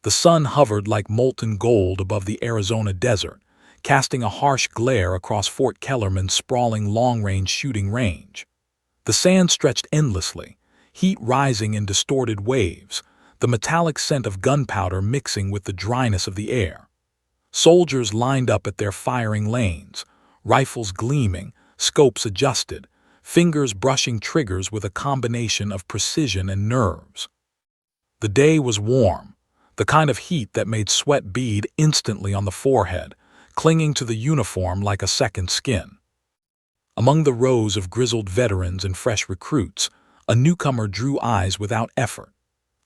The sun hovered like molten gold above the Arizona desert, casting a harsh glare across Fort Kellerman's sprawling long-range shooting range. The sand stretched endlessly, heat rising in distorted waves, the metallic scent of gunpowder mixing with the dryness of the air. Soldiers lined up at their firing lanes, rifles gleaming, scopes adjusted, fingers brushing triggers with a combination of precision and nerves. The day was warm, the kind of heat that made sweat bead instantly on the forehead, clinging to the uniform like a second skin. Among the rows of grizzled veterans and fresh recruits, a newcomer drew eyes without effort.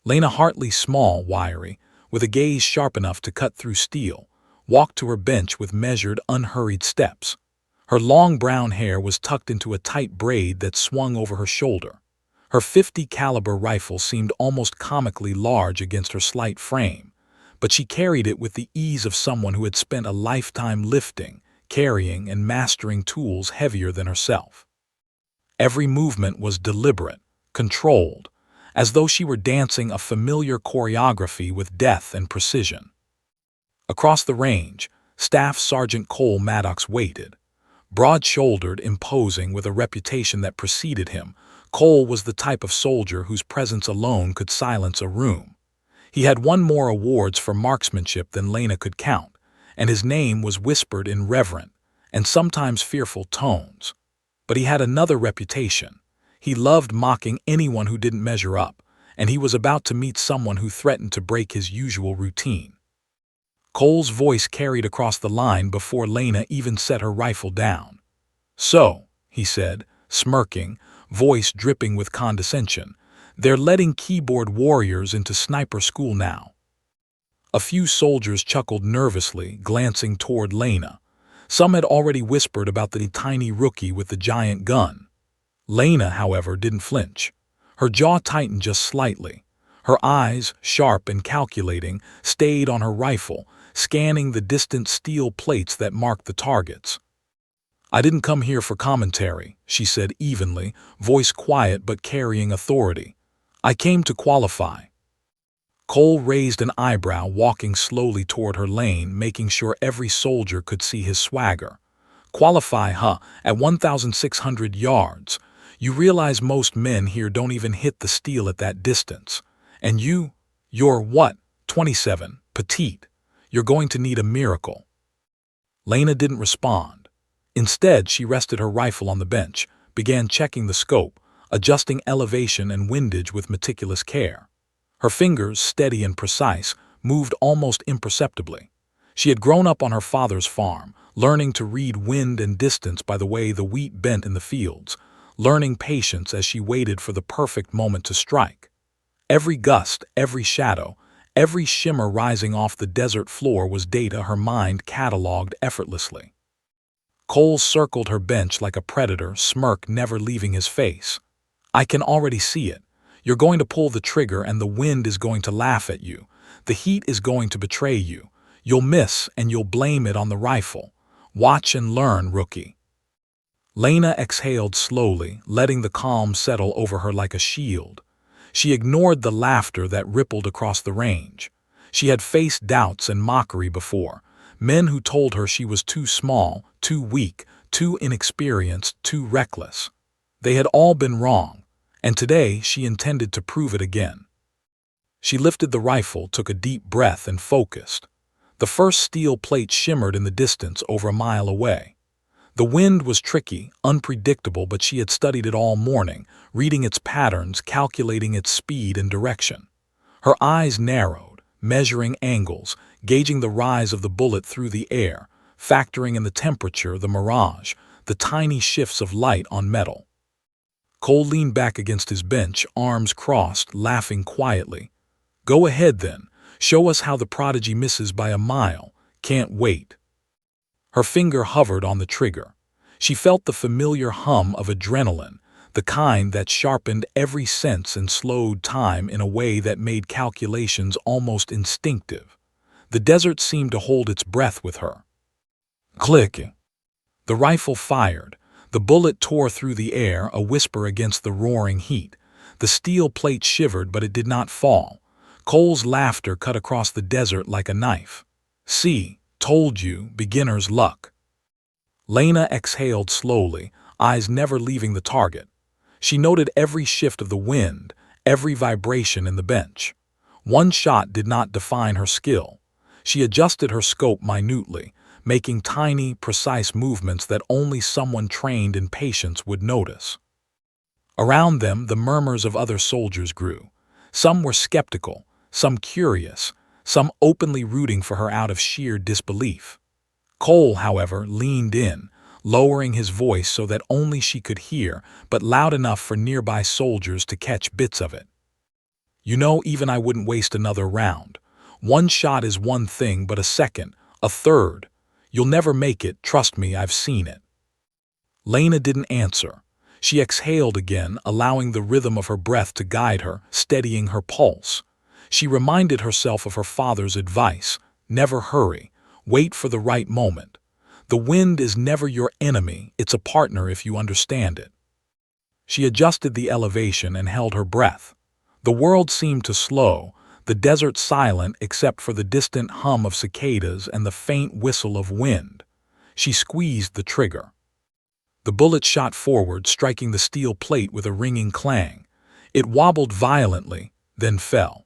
Lena Hartley, small, wiry, with a gaze sharp enough to cut through steel, walked to her bench with measured, unhurried steps. Her long brown hair was tucked into a tight braid that swung over her shoulder. Her .50 caliber rifle seemed almost comically large against her slight frame, but she carried it with the ease of someone who had spent a lifetime lifting, carrying, and mastering tools heavier than herself. Every movement was deliberate, controlled, as though she were dancing a familiar choreography with depth and precision. Across the range, Staff Sergeant Cole Maddox waited. Broad-shouldered, imposing, with a reputation that preceded him, Cole was the type of soldier whose presence alone could silence a room. He had won more awards for marksmanship than Lena could count, and his name was whispered in reverent and sometimes fearful tones. But he had another reputation. He loved mocking anyone who didn't measure up, and he was about to meet someone who threatened to break his usual routine. Cole's voice carried across the line before Lena even set her rifle down. "So," he said, smirking, voice dripping with condescension, "they're letting keyboard warriors into sniper school now." A few soldiers chuckled nervously, glancing toward Lena. Some had already whispered about the tiny rookie with the giant gun. Lena, however, didn't flinch. Her jaw tightened just slightly. Her eyes, sharp and calculating, stayed on her rifle, scanning the distant steel plates that marked the targets. "I didn't come here for commentary," she said evenly, voice quiet but carrying authority. "I came to qualify." Cole raised an eyebrow, walking slowly toward her lane, making sure every soldier could see his swagger. "Qualify, huh? At 1,600 yards. You realize most men here don't even hit the steel at that distance. And you're what? 27, petite. You're going to need a miracle." Lena didn't respond. Instead, she rested her rifle on the bench, began checking the scope, adjusting elevation and windage with meticulous care. Her fingers, steady and precise, moved almost imperceptibly. She had grown up on her father's farm, learning to read wind and distance by the way the wheat bent in the fields, learning patience as she waited for the perfect moment to strike. Every gust, every shadow, every shimmer rising off the desert floor was data her mind cataloged effortlessly. Cole circled her bench like a predator, smirk never leaving his face. "I can already see it. You're going to pull the trigger and the wind is going to laugh at you. The heat is going to betray you. You'll miss and you'll blame it on the rifle. Watch and learn, rookie." Lena exhaled slowly, letting the calm settle over her like a shield. She ignored the laughter that rippled across the range. She had faced doubts and mockery before, men who told her she was too small, too weak, too inexperienced, too reckless. They had all been wrong, and today she intended to prove it again. She lifted the rifle, took a deep breath, and focused. The first steel plate shimmered in the distance over a mile away. The wind was tricky, unpredictable, but she had studied it all morning, reading its patterns, calculating its speed and direction. Her eyes narrowed, measuring angles, gauging the rise of the bullet through the air, factoring in the temperature, the mirage, the tiny shifts of light on metal. Cole leaned back against his bench, arms crossed, laughing quietly. "Go ahead then. Show us how the prodigy misses by a mile. Can't wait." Her finger hovered on the trigger. She felt the familiar hum of adrenaline, the kind that sharpened every sense and slowed time in a way that made calculations almost instinctive. The desert seemed to hold its breath with her. Clicking. The rifle fired. The bullet tore through the air, a whisper against the roaring heat. The steel plate shivered, but it did not fall. Cole's laughter cut across the desert like a knife. "See, told you, beginner's luck." Lena exhaled slowly, eyes never leaving the target. She noted every shift of the wind, every vibration in the bench. One shot did not define her skill. She adjusted her scope minutely, making tiny, precise movements that only someone trained in patience would notice. Around them, the murmurs of other soldiers grew. Some were skeptical, some curious, some openly rooting for her out of sheer disbelief. Cole, however, leaned in, lowering his voice so that only she could hear, but loud enough for nearby soldiers to catch bits of it. "You know, even I wouldn't waste another round. One shot is one thing, but a second, a third. You'll never make it, trust me, I've seen it." Lena didn't answer. She exhaled again, allowing the rhythm of her breath to guide her, steadying her pulse. She reminded herself of her father's advice: never hurry, wait for the right moment. The wind is never your enemy, it's a partner if you understand it. She adjusted the elevation and held her breath. The world seemed to slow, the desert silent except for the distant hum of cicadas and the faint whistle of wind. She squeezed the trigger. The bullet shot forward, striking the steel plate with a ringing clang. It wobbled violently, then fell.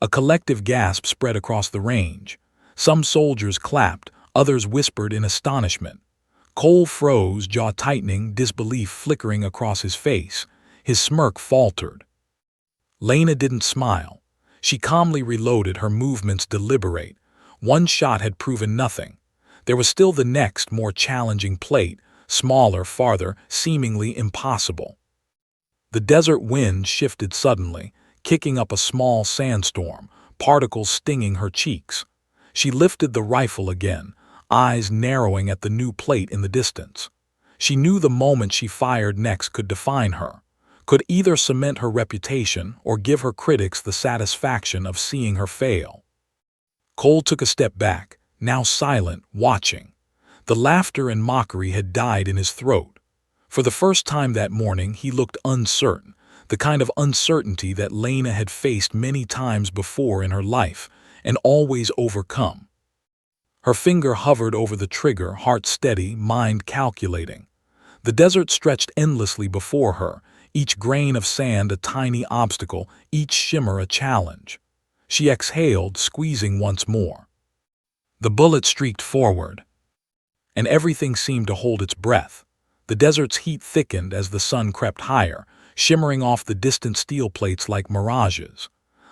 A collective gasp spread across the range. Some soldiers clapped, others whispered in astonishment. Cole froze, jaw tightening, disbelief flickering across his face. His smirk faltered. Lena didn't smile. She calmly reloaded, her movements deliberate. One shot had proven nothing. There was still the next, more challenging plate, smaller, farther, seemingly impossible. The desert wind shifted suddenly, kicking up a small sandstorm, particles stinging her cheeks. She lifted the rifle again, eyes narrowing at the new plate in the distance. She knew the moment she fired next could define her, could either cement her reputation or give her critics the satisfaction of seeing her fail. Cole took a step back, now silent, watching. The laughter and mockery had died in his throat. For the first time that morning, he looked uncertain, the kind of uncertainty that Lena had faced many times before in her life, and always overcome. Her finger hovered over the trigger, heart steady, mind calculating. The desert stretched endlessly before her, each grain of sand a tiny obstacle, each shimmer a challenge. She exhaled, squeezing once more. The bullet streaked forward, and everything seemed to hold its breath. The desert's heat thickened as the sun crept higher, shimmering off the distant steel plates like mirages.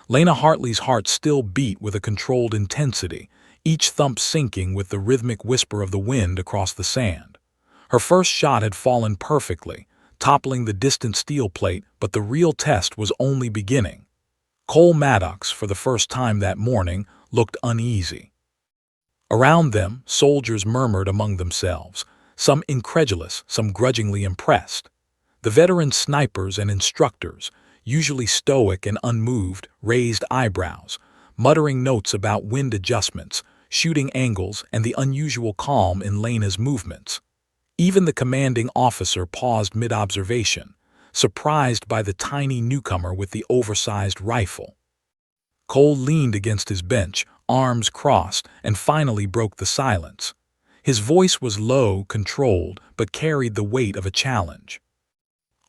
Lena Hartley's heart still beat with a controlled intensity, each thump syncing with the rhythmic whisper of the wind across the sand. Her first shot had fallen perfectly, toppling the distant steel plate, but the real test was only beginning. Cole Maddox, for the first time that morning, looked uneasy. Around them, soldiers murmured among themselves, some incredulous, some grudgingly impressed. The veteran snipers and instructors, usually stoic and unmoved, raised eyebrows, muttering notes about wind adjustments, shooting angles, and the unusual calm in Lena's movements. Even the commanding officer paused mid-observation, surprised by the tiny newcomer with the oversized rifle. Cole leaned against his bench, arms crossed, and finally broke the silence. His voice was low, controlled, but carried the weight of a challenge.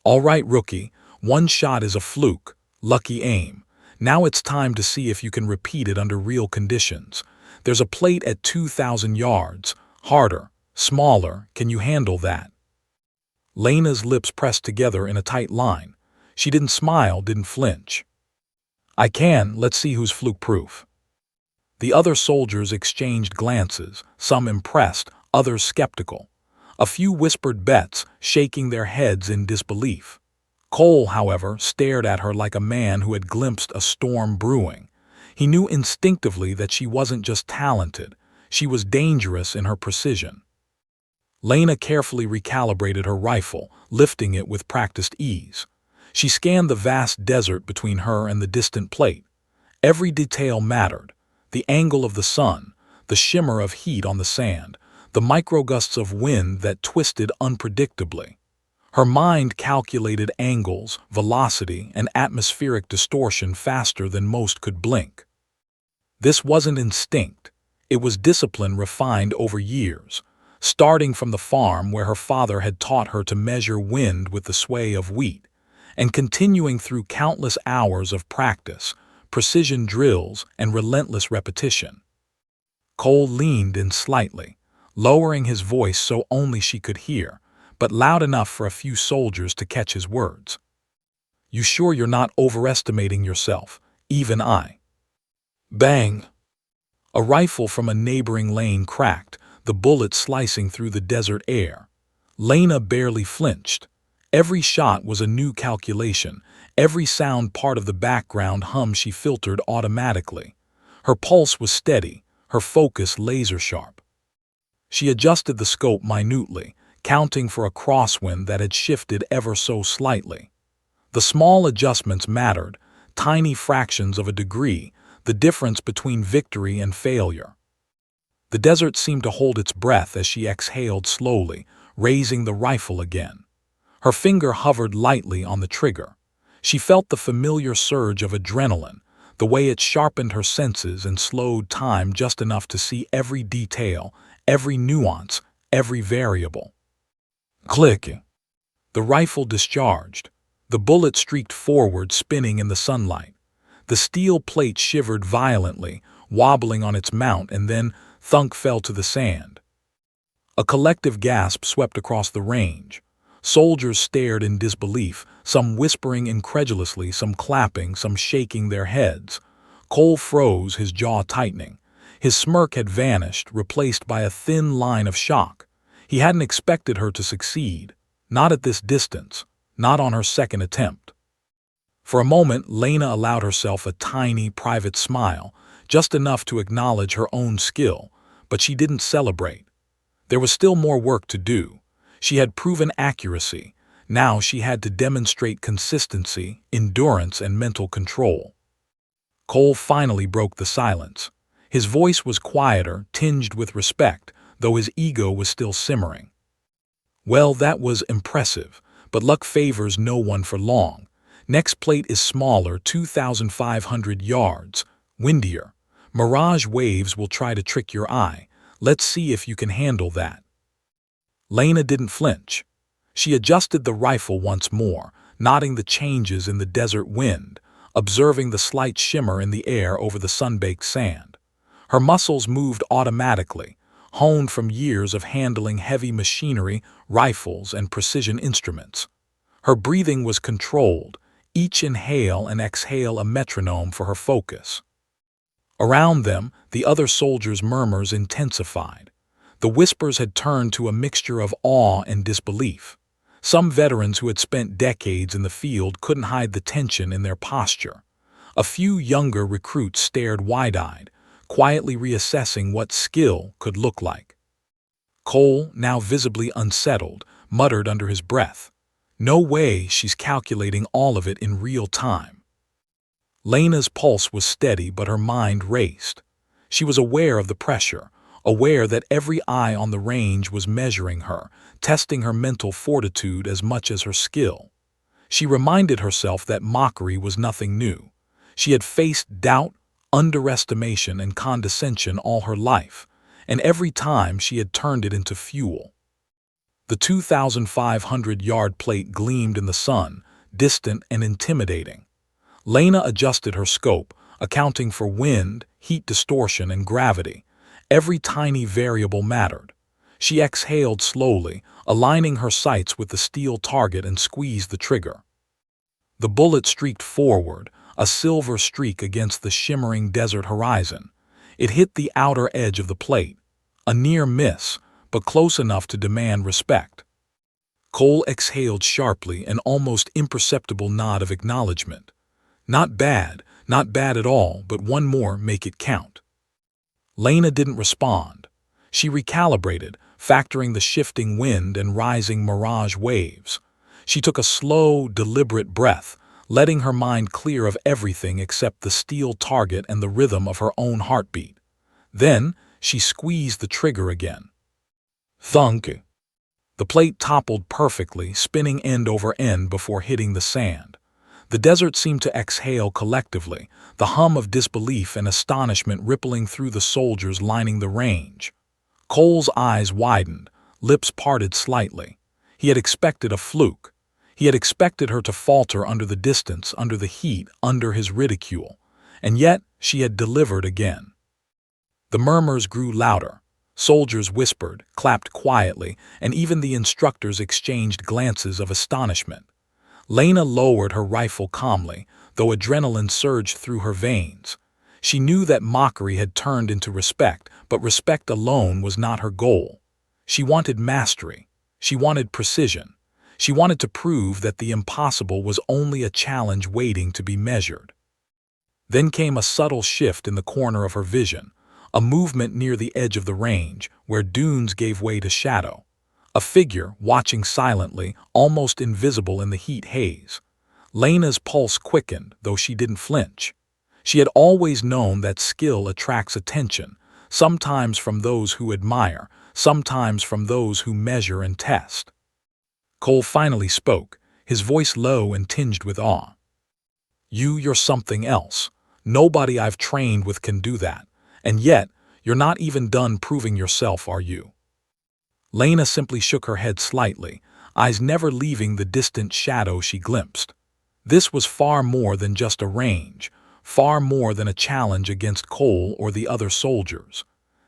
"All right, rookie, one shot is a fluke, lucky aim. Now it's time to see if you can repeat it under real conditions. There's a plate at 2,000 yards, harder, smaller, can you handle that?" Lena's lips pressed together in a tight line. She didn't smile, didn't flinch. "I can, let's see who's fluke-proof." The other soldiers exchanged glances, some impressed, others skeptical. A few whispered bets, shaking their heads in disbelief. Cole, however, stared at her like a man who had glimpsed a storm brewing. He knew instinctively that she wasn't just talented, she was dangerous in her precision. Lena carefully recalibrated her rifle, lifting it with practiced ease. She scanned the vast desert between her and the distant plate. Every detail mattered: the angle of the sun, the shimmer of heat on the sand, the microgusts of wind that twisted unpredictably. Her mind calculated angles, velocity, and atmospheric distortion faster than most could blink. This wasn't instinct. It was discipline refined over years, starting from the farm where her father had taught her to measure wind with the sway of wheat, and continuing through countless hours of practice, precision drills, and relentless repetition. Cole leaned in slightly, lowering his voice so only she could hear, but loud enough for a few soldiers to catch his words. "You sure you're not overestimating yourself? Even I." Bang! A rifle from a neighboring lane cracked, the bullet slicing through the desert air. Lena barely flinched. Every shot was a new calculation, every sound part of the background hum she filtered automatically. Her pulse was steady, her focus laser-sharp. She adjusted the scope minutely, counting for a crosswind that had shifted ever so slightly. The small adjustments mattered, tiny fractions of a degree, the difference between victory and failure. The desert seemed to hold its breath as she exhaled slowly, raising the rifle again. Her finger hovered lightly on the trigger. She felt the familiar surge of adrenaline, the way it sharpened her senses and slowed time just enough to see every detail, every nuance, every variable. Click! The rifle discharged. The bullet streaked forward, spinning in the sunlight. The steel plate shivered violently, wobbling on its mount, and then thunk fell to the sand. A collective gasp swept across the range. Soldiers stared in disbelief, some whispering incredulously, some clapping, some shaking their heads. Cole froze, his jaw tightening. His smirk had vanished, replaced by a thin line of shock. He hadn't expected her to succeed. Not at this distance. Not on her second attempt. For a moment, Lena allowed herself a tiny, private smile, just enough to acknowledge her own skill, but she didn't celebrate. There was still more work to do. She had proven accuracy. Now she had to demonstrate consistency, endurance, and mental control. Cole finally broke the silence. His voice was quieter, tinged with respect, though his ego was still simmering. "Well, that was impressive, but luck favors no one for long. Next plate is smaller, 2,500 yards, windier. Mirage waves will try to trick your eye. Let's see if you can handle that." Lena didn't flinch. She adjusted the rifle once more, noting the changes in the desert wind, observing the slight shimmer in the air over the sun-baked sand. Her muscles moved automatically, honed from years of handling heavy machinery, rifles, and precision instruments. Her breathing was controlled, each inhale and exhale a metronome for her focus. Around them, the other soldiers' murmurs intensified. The whispers had turned to a mixture of awe and disbelief. Some veterans who had spent decades in the field couldn't hide the tension in their posture. A few younger recruits stared wide-eyed, quietly reassessing what skill could look like. Cole, now visibly unsettled, muttered under his breath, "No way she's calculating all of it in real time." Lena's pulse was steady, but her mind raced. She was aware of the pressure, aware that every eye on the range was measuring her, testing her mental fortitude as much as her skill. She reminded herself that mockery was nothing new. She had faced doubt, underestimation, and condescension all her life, and every time she had turned it into fuel. The 2,500-yard plate gleamed in the sun, distant and intimidating. Lena adjusted her scope, accounting for wind, heat distortion, and gravity. Every tiny variable mattered. She exhaled slowly, aligning her sights with the steel target, and squeezed the trigger. The bullet streaked forward, a silver streak against the shimmering desert horizon. It hit the outer edge of the plate. A near miss, but close enough to demand respect. Cole exhaled sharply, an almost imperceptible nod of acknowledgement. Not bad at all, but one more, make it count. Lena didn't respond. She recalibrated, factoring the shifting wind and rising mirage waves. She took a slow, deliberate breath, letting her mind clear of everything except the steel target and the rhythm of her own heartbeat. Then she squeezed the trigger again. Thunk! The plate toppled perfectly, spinning end over end before hitting the sand. The desert seemed to exhale collectively, the hum of disbelief and astonishment rippling through the soldiers lining the range. Cole's eyes widened, lips parted slightly. He had expected a fluke. He had expected her to falter under the distance, under the heat, under his ridicule. And yet she had delivered again. The murmurs grew louder. Soldiers whispered, clapped quietly, and even the instructors exchanged glances of astonishment. Lena lowered her rifle calmly, though adrenaline surged through her veins. She knew that mockery had turned into respect, but respect alone was not her goal. She wanted mastery. She wanted precision. She wanted to prove that the impossible was only a challenge waiting to be measured. Then came a subtle shift in the corner of her vision, a movement near the edge of the range, where dunes gave way to shadow. A figure, watching silently, almost invisible in the heat haze. Lena's pulse quickened, though she didn't flinch. She had always known that skill attracts attention, sometimes from those who admire, sometimes from those who measure and test. Cole finally spoke, his voice low and tinged with awe. You're something else. Nobody I've trained with can do that. And yet, you're not even done proving yourself, are you? Lena simply shook her head slightly, eyes never leaving the distant shadow she glimpsed. This was far more than just a range, far more than a challenge against Cole or the other soldiers.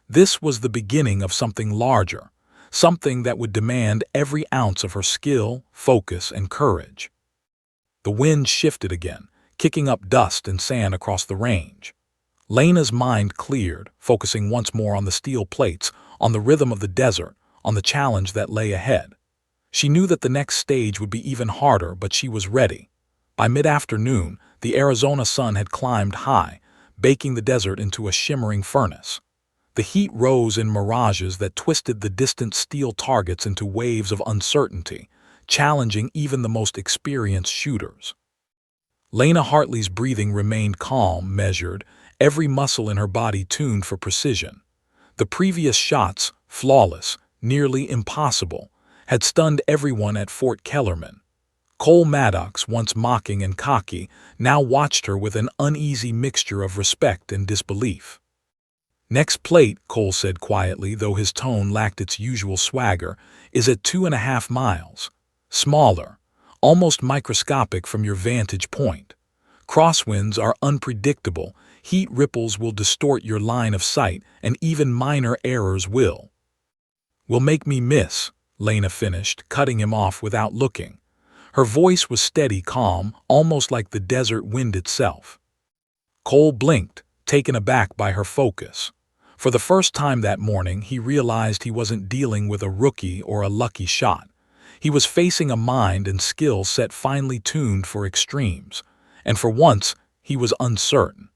This was the beginning of something larger, something that would demand every ounce of her skill, focus, and courage. The wind shifted again, kicking up dust and sand across the range. Lena's mind cleared, focusing once more on the steel plates, on the rhythm of the desert, on the challenge that lay ahead. She knew that the next stage would be even harder, but she was ready. By mid-afternoon, the Arizona sun had climbed high, baking the desert into a shimmering furnace. The heat rose in mirages that twisted the distant steel targets into waves of uncertainty, challenging even the most experienced shooters. Lena Hartley's breathing remained calm, measured, every muscle in her body tuned for precision. The previous shots, flawless, nearly impossible, had stunned everyone at Fort Kellerman. Cole Maddox, once mocking and cocky, now watched her with an uneasy mixture of respect and disbelief. Next plate, Cole said quietly, though his tone lacked its usual swagger, is at 2.5 miles. Smaller, almost microscopic from your vantage point. Crosswinds are unpredictable, heat ripples will distort your line of sight, and even minor errors will make me miss, Lena finished, cutting him off without looking. Her voice was steady, calm, almost like the desert wind itself. Cole blinked, taken aback by her focus. For the first time that morning, he realized he wasn't dealing with a rookie or a lucky shot. He was facing a mind and skill set finely tuned for extremes, and for once, he was uncertain.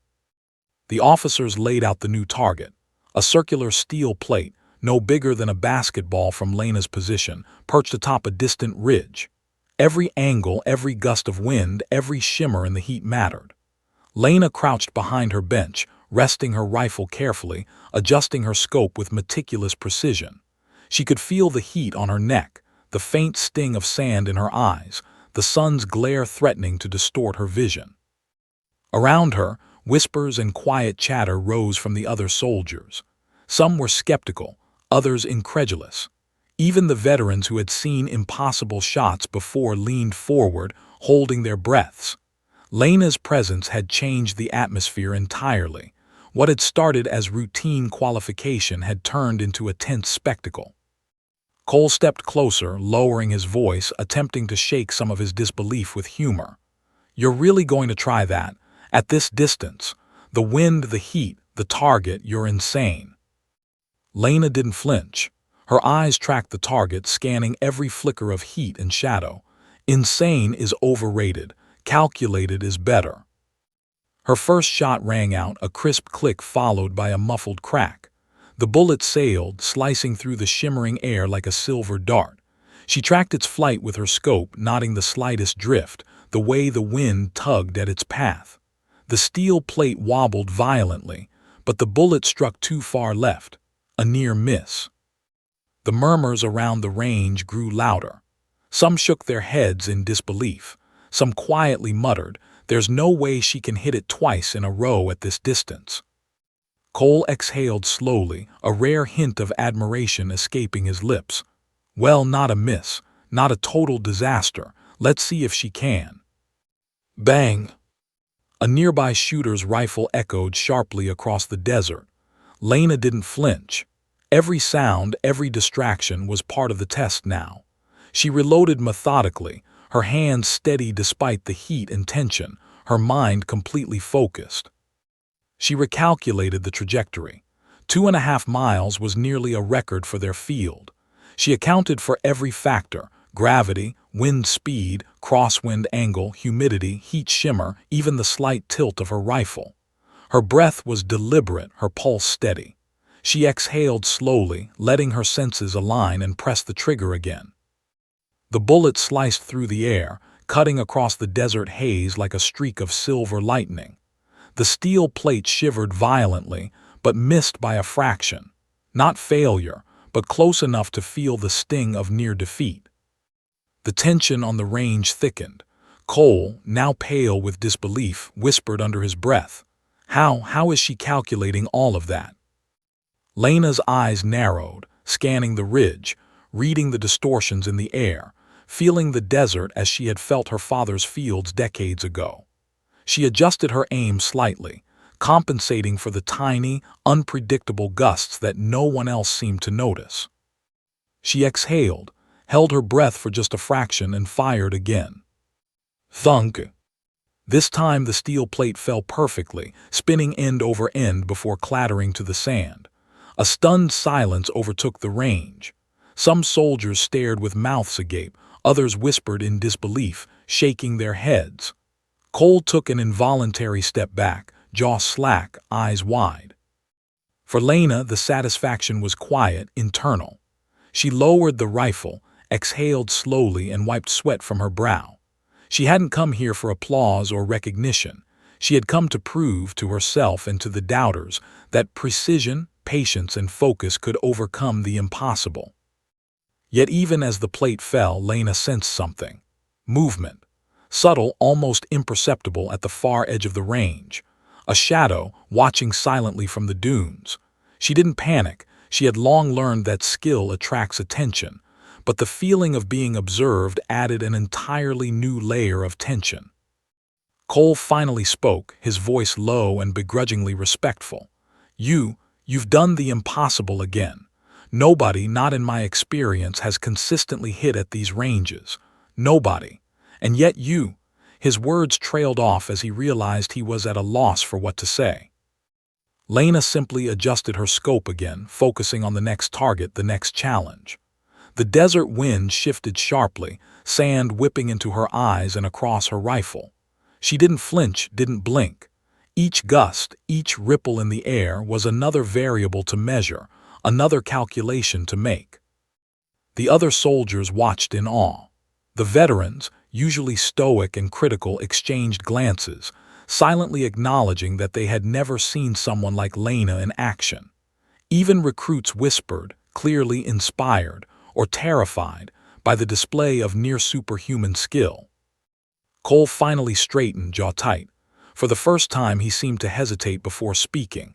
The officers laid out the new target, a circular steel plate, no bigger than a basketball from Lena's position, perched atop a distant ridge. Every angle, every gust of wind, every shimmer in the heat mattered. Lena crouched behind her bench, resting her rifle carefully, adjusting her scope with meticulous precision. She could feel the heat on her neck, the faint sting of sand in her eyes, the sun's glare threatening to distort her vision. Around her, whispers and quiet chatter rose from the other soldiers. Some were skeptical, others incredulous. Even the veterans who had seen impossible shots before leaned forward, holding their breaths. Lena's presence had changed the atmosphere entirely. What had started as routine qualification had turned into a tense spectacle. Cole stepped closer, lowering his voice, attempting to shake some of his disbelief with humor. You're really going to try that? At this distance? The wind, the heat, the target, you're insane. Lena didn't flinch. Her eyes tracked the target, scanning every flicker of heat and shadow. Insane is overrated. Calculated is better. Her first shot rang out, a crisp click followed by a muffled crack. The bullet sailed, slicing through the shimmering air like a silver dart. She tracked its flight with her scope, noting the slightest drift, the way the wind tugged at its path. The steel plate wobbled violently, but the bullet struck too far left. A near miss. The murmurs around the range grew louder. Some shook their heads in disbelief. Some quietly muttered, "There's no way she can hit it twice in a row at this distance." Cole exhaled slowly, a rare hint of admiration escaping his lips. "Well, not a miss, not a total disaster. Let's see if she can." Bang! A nearby shooter's rifle echoed sharply across the desert. Lena didn't flinch. Every sound, every distraction was part of the test now. She reloaded methodically, her hands steady despite the heat and tension, her mind completely focused. She recalculated the trajectory. 2.5 miles was nearly a record for their field. She accounted for every factor: gravity, wind speed, crosswind angle, humidity, heat shimmer, even the slight tilt of her rifle. Her breath was deliberate, her pulse steady. She exhaled slowly, letting her senses align, and pressed the trigger again. The bullet sliced through the air, cutting across the desert haze like a streak of silver lightning. The steel plate shivered violently, but missed by a fraction. Not failure, but close enough to feel the sting of near defeat. The tension on the range thickened. Cole, now pale with disbelief, whispered under his breath, How is she calculating all of that?" Lena's eyes narrowed, scanning the ridge, reading the distortions in the air, feeling the desert as she had felt her father's fields decades ago. She adjusted her aim slightly, compensating for the tiny, unpredictable gusts that no one else seemed to notice. She exhaled, held her breath for just a fraction, and fired again. Thunk! This time the steel plate fell perfectly, spinning end over end before clattering to the sand. A stunned silence overtook the range. Some soldiers stared with mouths agape, others whispered in disbelief, shaking their heads. Cole took an involuntary step back, jaw slack, eyes wide. For Lena, the satisfaction was quiet, internal. She lowered the rifle, exhaled slowly, and wiped sweat from her brow. She hadn't come here for applause or recognition. She had come to prove to herself and to the doubters that precision, patience, and focus could overcome the impossible. Yet even as the plate fell, Lena sensed something. Movement. Subtle, almost imperceptible at the far edge of the range. A shadow, watching silently from the dunes. She didn't panic. She had long learned that skill attracts attention. But the feeling of being observed added an entirely new layer of tension. Cole finally spoke, his voice low and begrudgingly respectful. You've done the impossible again. Nobody, not in my experience, has consistently hit at these ranges. Nobody. And yet you." His words trailed off as he realized he was at a loss for what to say. Lena simply adjusted her scope again, focusing on the next target, the next challenge. The desert wind shifted sharply, sand whipping into her eyes and across her rifle. She didn't flinch, didn't blink. Each gust, each ripple in the air was another variable to measure, another calculation to make. The other soldiers watched in awe. The veterans, usually stoic and critical, exchanged glances, silently acknowledging that they had never seen someone like Lena in action. Even recruits whispered, clearly inspired or terrified by the display of near-superhuman skill. Cole finally straightened, jaw tight. For the first time he seemed to hesitate before speaking.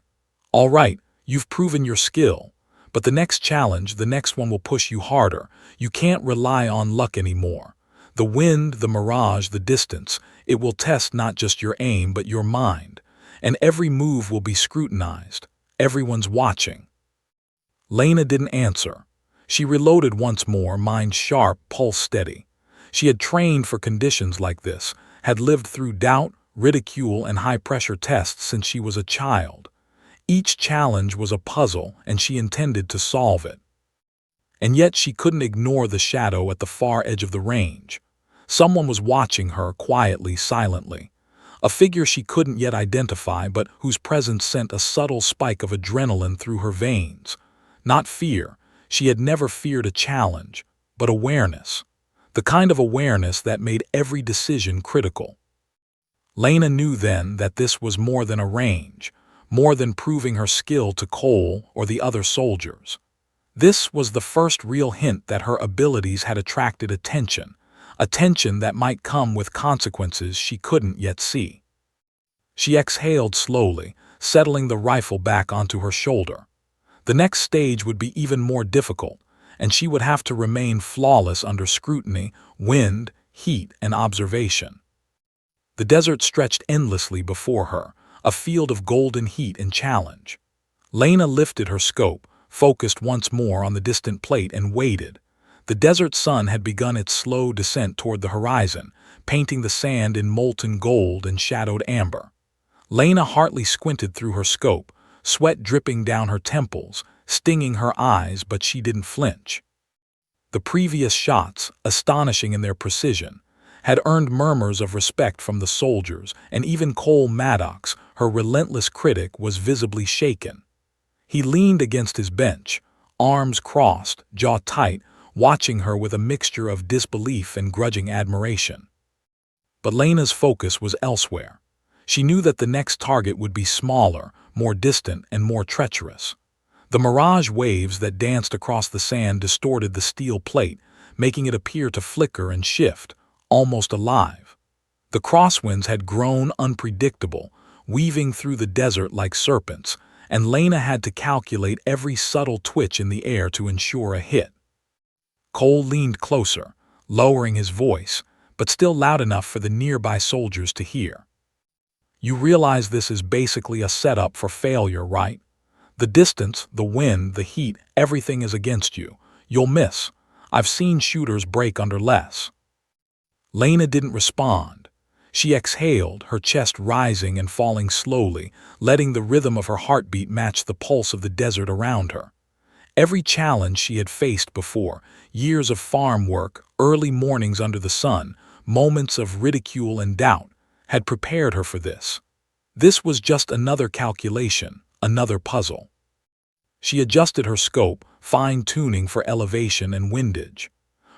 "All right, you've proven your skill. But the next challenge, the next one will push you harder. You can't rely on luck anymore. The wind, the mirage, the distance, it will test not just your aim but your mind. And every move will be scrutinized. Everyone's watching." Lena didn't answer. She reloaded once more, mind sharp, pulse steady. She had trained for conditions like this, had lived through doubt, ridicule, and high-pressure tests since she was a child. Each challenge was a puzzle, and she intended to solve it. And yet she couldn't ignore the shadow at the far edge of the range. Someone was watching her quietly, silently. A figure she couldn't yet identify, but whose presence sent a subtle spike of adrenaline through her veins. Not fear. She had never feared a challenge, but awareness. The kind of awareness that made every decision critical. Lena knew then that this was more than a range, more than proving her skill to Cole or the other soldiers. This was the first real hint that her abilities had attracted attention that might come with consequences she couldn't yet see. She exhaled slowly, settling the rifle back onto her shoulder. The next stage would be even more difficult, and she would have to remain flawless under scrutiny, wind, heat, and observation. The desert stretched endlessly before her, a field of golden heat and challenge. Lena lifted her scope, focused once more on the distant plate, and waited. The desert sun had begun its slow descent toward the horizon, painting the sand in molten gold and shadowed amber. Lena hardly squinted through her scope, sweat dripping down her temples, stinging her eyes, but she didn't flinch. The previous shots, astonishing in their precision, had earned murmurs of respect from the soldiers, and even Cole Maddox, her relentless critic, was visibly shaken. He leaned against his bench, arms crossed, jaw tight, watching her with a mixture of disbelief and grudging admiration. But Lena's focus was elsewhere. She knew that the next target would be smaller, more distant, and more treacherous. The mirage waves that danced across the sand distorted the steel plate, making it appear to flicker and shift, almost alive. The crosswinds had grown unpredictable, weaving through the desert like serpents, and Lena had to calculate every subtle twitch in the air to ensure a hit. Cole leaned closer, lowering his voice, but still loud enough for the nearby soldiers to hear. "You realize this is basically a setup for failure, right? The distance, the wind, the heat, everything is against you. You'll miss. I've seen shooters break under less." Lena didn't respond. She exhaled, her chest rising and falling slowly, letting the rhythm of her heartbeat match the pulse of the desert around her. Every challenge she had faced before, years of farm work, early mornings under the sun, moments of ridicule and doubt, had prepared her for this. This was just another calculation, another puzzle. She adjusted her scope, fine-tuning for elevation and windage.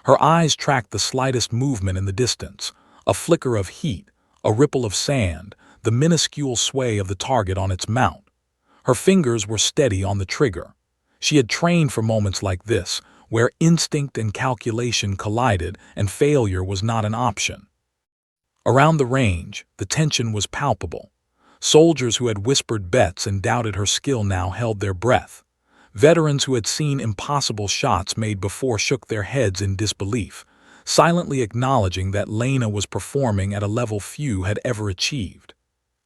Her eyes tracked the slightest movement in the distance, a flicker of heat, a ripple of sand, the minuscule sway of the target on its mount. Her fingers were steady on the trigger. She had trained for moments like this, where instinct and calculation collided and failure was not an option. Around the range, the tension was palpable. Soldiers who had whispered bets and doubted her skill now held their breath. Veterans who had seen impossible shots made before shook their heads in disbelief, silently acknowledging that Lena was performing at a level few had ever achieved.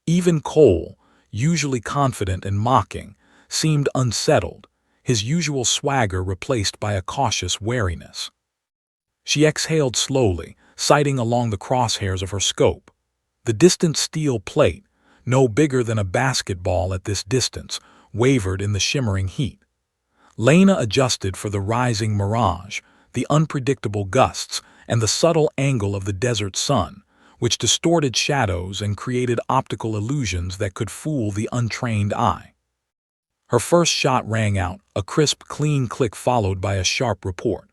Even Cole, usually confident and mocking, seemed unsettled, his usual swagger replaced by a cautious wariness. She exhaled slowly, sighting along the crosshairs of her scope. The distant steel plate, no bigger than a basketball at this distance, wavered in the shimmering heat. Lena adjusted for the rising mirage, the unpredictable gusts, and the subtle angle of the desert sun, which distorted shadows and created optical illusions that could fool the untrained eye. Her first shot rang out, a crisp, clean click followed by a sharp report.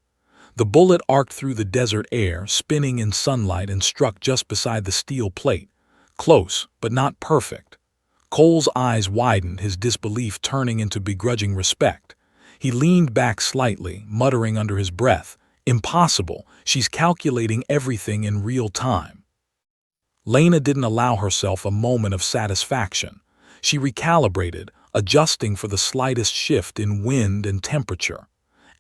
The bullet arced through the desert air, spinning in sunlight, and struck just beside the steel plate. Close, but not perfect. Cole's eyes widened, his disbelief turning into begrudging respect. He leaned back slightly, muttering under his breath, "Impossible, she's calculating everything in real time." Lena didn't allow herself a moment of satisfaction. She recalibrated, adjusting for the slightest shift in wind and temperature.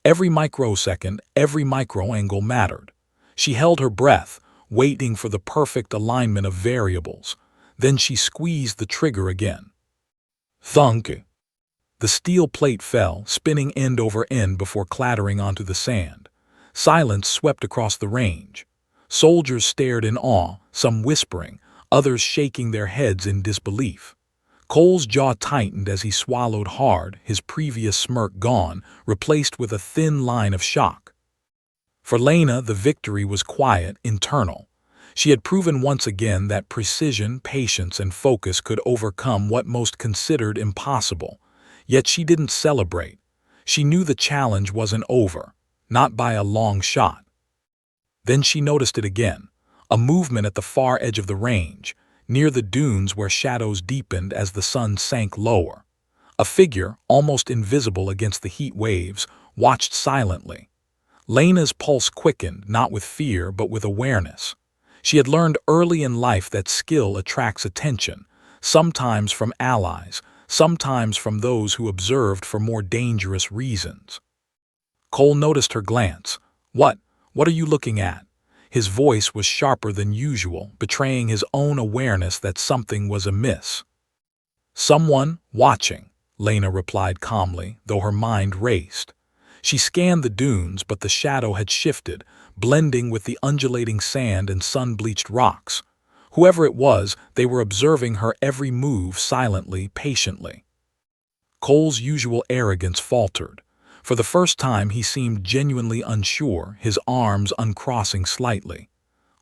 Every microsecond, every microangle mattered. She held her breath, waiting for the perfect alignment of variables. Then she squeezed the trigger again. Thunk! The steel plate fell, spinning end over end before clattering onto the sand. Silence swept across the range. Soldiers stared in awe, some whispering, others shaking their heads in disbelief. Cole's jaw tightened as he swallowed hard, his previous smirk gone, replaced with a thin line of shock. For Lena, the victory was quiet, internal. She had proven once again that precision, patience, and focus could overcome what most considered impossible. Yet she didn't celebrate. She knew the challenge wasn't over, not by a long shot. Then she noticed it again, a movement at the far edge of the range, near the dunes where shadows deepened as the sun sank lower. A figure, almost invisible against the heat waves, watched silently. Lena's pulse quickened, not with fear but with awareness. She had learned early in life that skill attracts attention, sometimes from allies, sometimes from those who observed for more dangerous reasons. Cole noticed her glance. What are you looking at?" His voice was sharper than usual, betraying his own awareness that something was amiss. "Someone watching," Lena replied calmly, though her mind raced. She scanned the dunes, but the shadow had shifted, blending with the undulating sand and sun-bleached rocks. Whoever it was, they were observing her every move silently, patiently. Cole's usual arrogance faltered. For the first time he seemed genuinely unsure, his arms uncrossing slightly.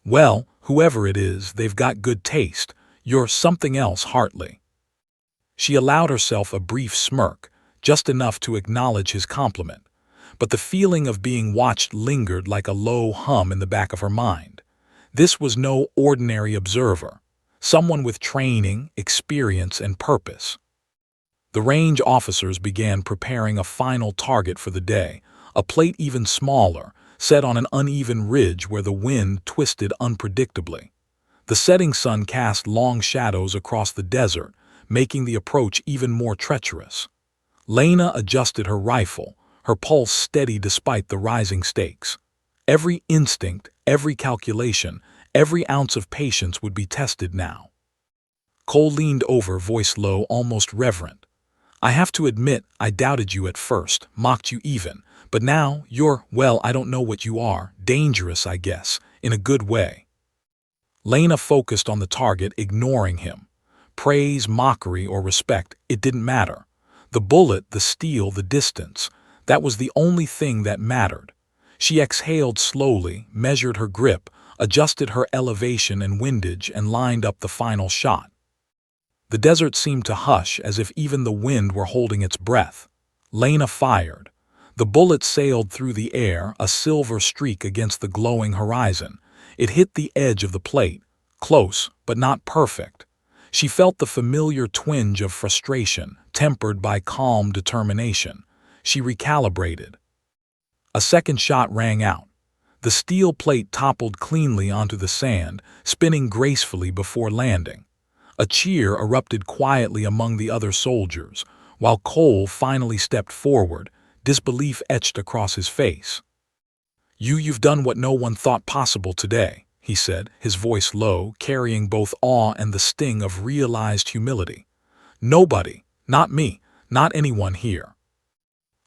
"Well, whoever it is, they've got good taste. You're something else, Hartley." She allowed herself a brief smirk, just enough to acknowledge his compliment. But the feeling of being watched lingered like a low hum in the back of her mind. This was no ordinary observer, someone with training, experience, and purpose. The range officers began preparing a final target for the day, a plate even smaller, set on an uneven ridge where the wind twisted unpredictably. The setting sun cast long shadows across the desert, making the approach even more treacherous. Lena adjusted her rifle, her pulse steady despite the rising stakes. Every instinct, every calculation, every ounce of patience would be tested now. Cole leaned over, voice low, almost reverent. "I have to admit, I doubted you at first, mocked you even, but now you're, well, I don't know what you are, dangerous, I guess, in a good way." Lena focused on the target, ignoring him. Praise, mockery, or respect, it didn't matter. The bullet, the steel, the distance, that was the only thing that mattered. She exhaled slowly, measured her grip, adjusted her elevation and windage, and lined up the final shot. The desert seemed to hush, as if even the wind were holding its breath. Lena fired. The bullet sailed through the air, a silver streak against the glowing horizon. It hit the edge of the plate, close, but not perfect. She felt the familiar twinge of frustration, tempered by calm determination. She recalibrated. A second shot rang out. The steel plate toppled cleanly onto the sand, spinning gracefully before landing. A cheer erupted quietly among the other soldiers, while Cole finally stepped forward, disbelief etched across his face. You've done what no one thought possible today," he said, his voice low, carrying both awe and the sting of realized humility. "Nobody, not me, not anyone here."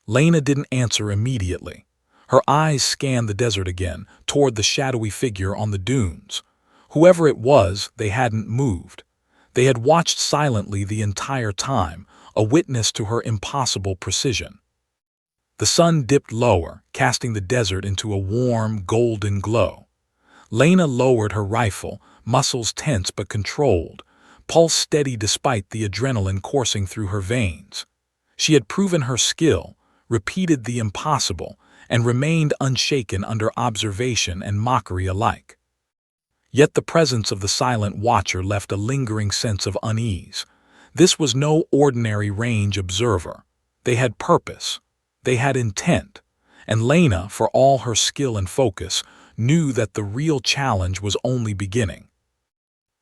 Lena didn't answer immediately. Her eyes scanned the desert again, toward the shadowy figure on the dunes. Whoever it was, they hadn't moved. They had watched silently the entire time, a witness to her impossible precision. The sun dipped lower, casting the desert into a warm, golden glow. Lena lowered her rifle, muscles tense but controlled, pulse steady despite the adrenaline coursing through her veins. She had proven her skill, repeated the impossible, and remained unshaken under observation and mockery alike. Yet the presence of the silent watcher left a lingering sense of unease. This was no ordinary range observer. They had purpose. They had intent. And Lena, for all her skill and focus, knew that the real challenge was only beginning.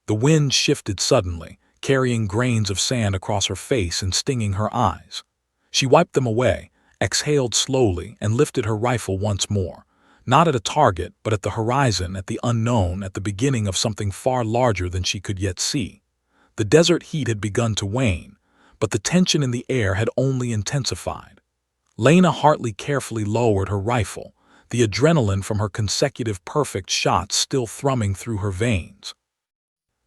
The wind shifted suddenly, carrying grains of sand across her face and stinging her eyes. She wiped them away, exhaled slowly, and lifted her rifle once more. Not at a target, but at the horizon, at the unknown, at the beginning of something far larger than she could yet see. The desert heat had begun to wane, but the tension in the air had only intensified. Lena Hartley carefully lowered her rifle, the adrenaline from her consecutive perfect shots still thrumming through her veins.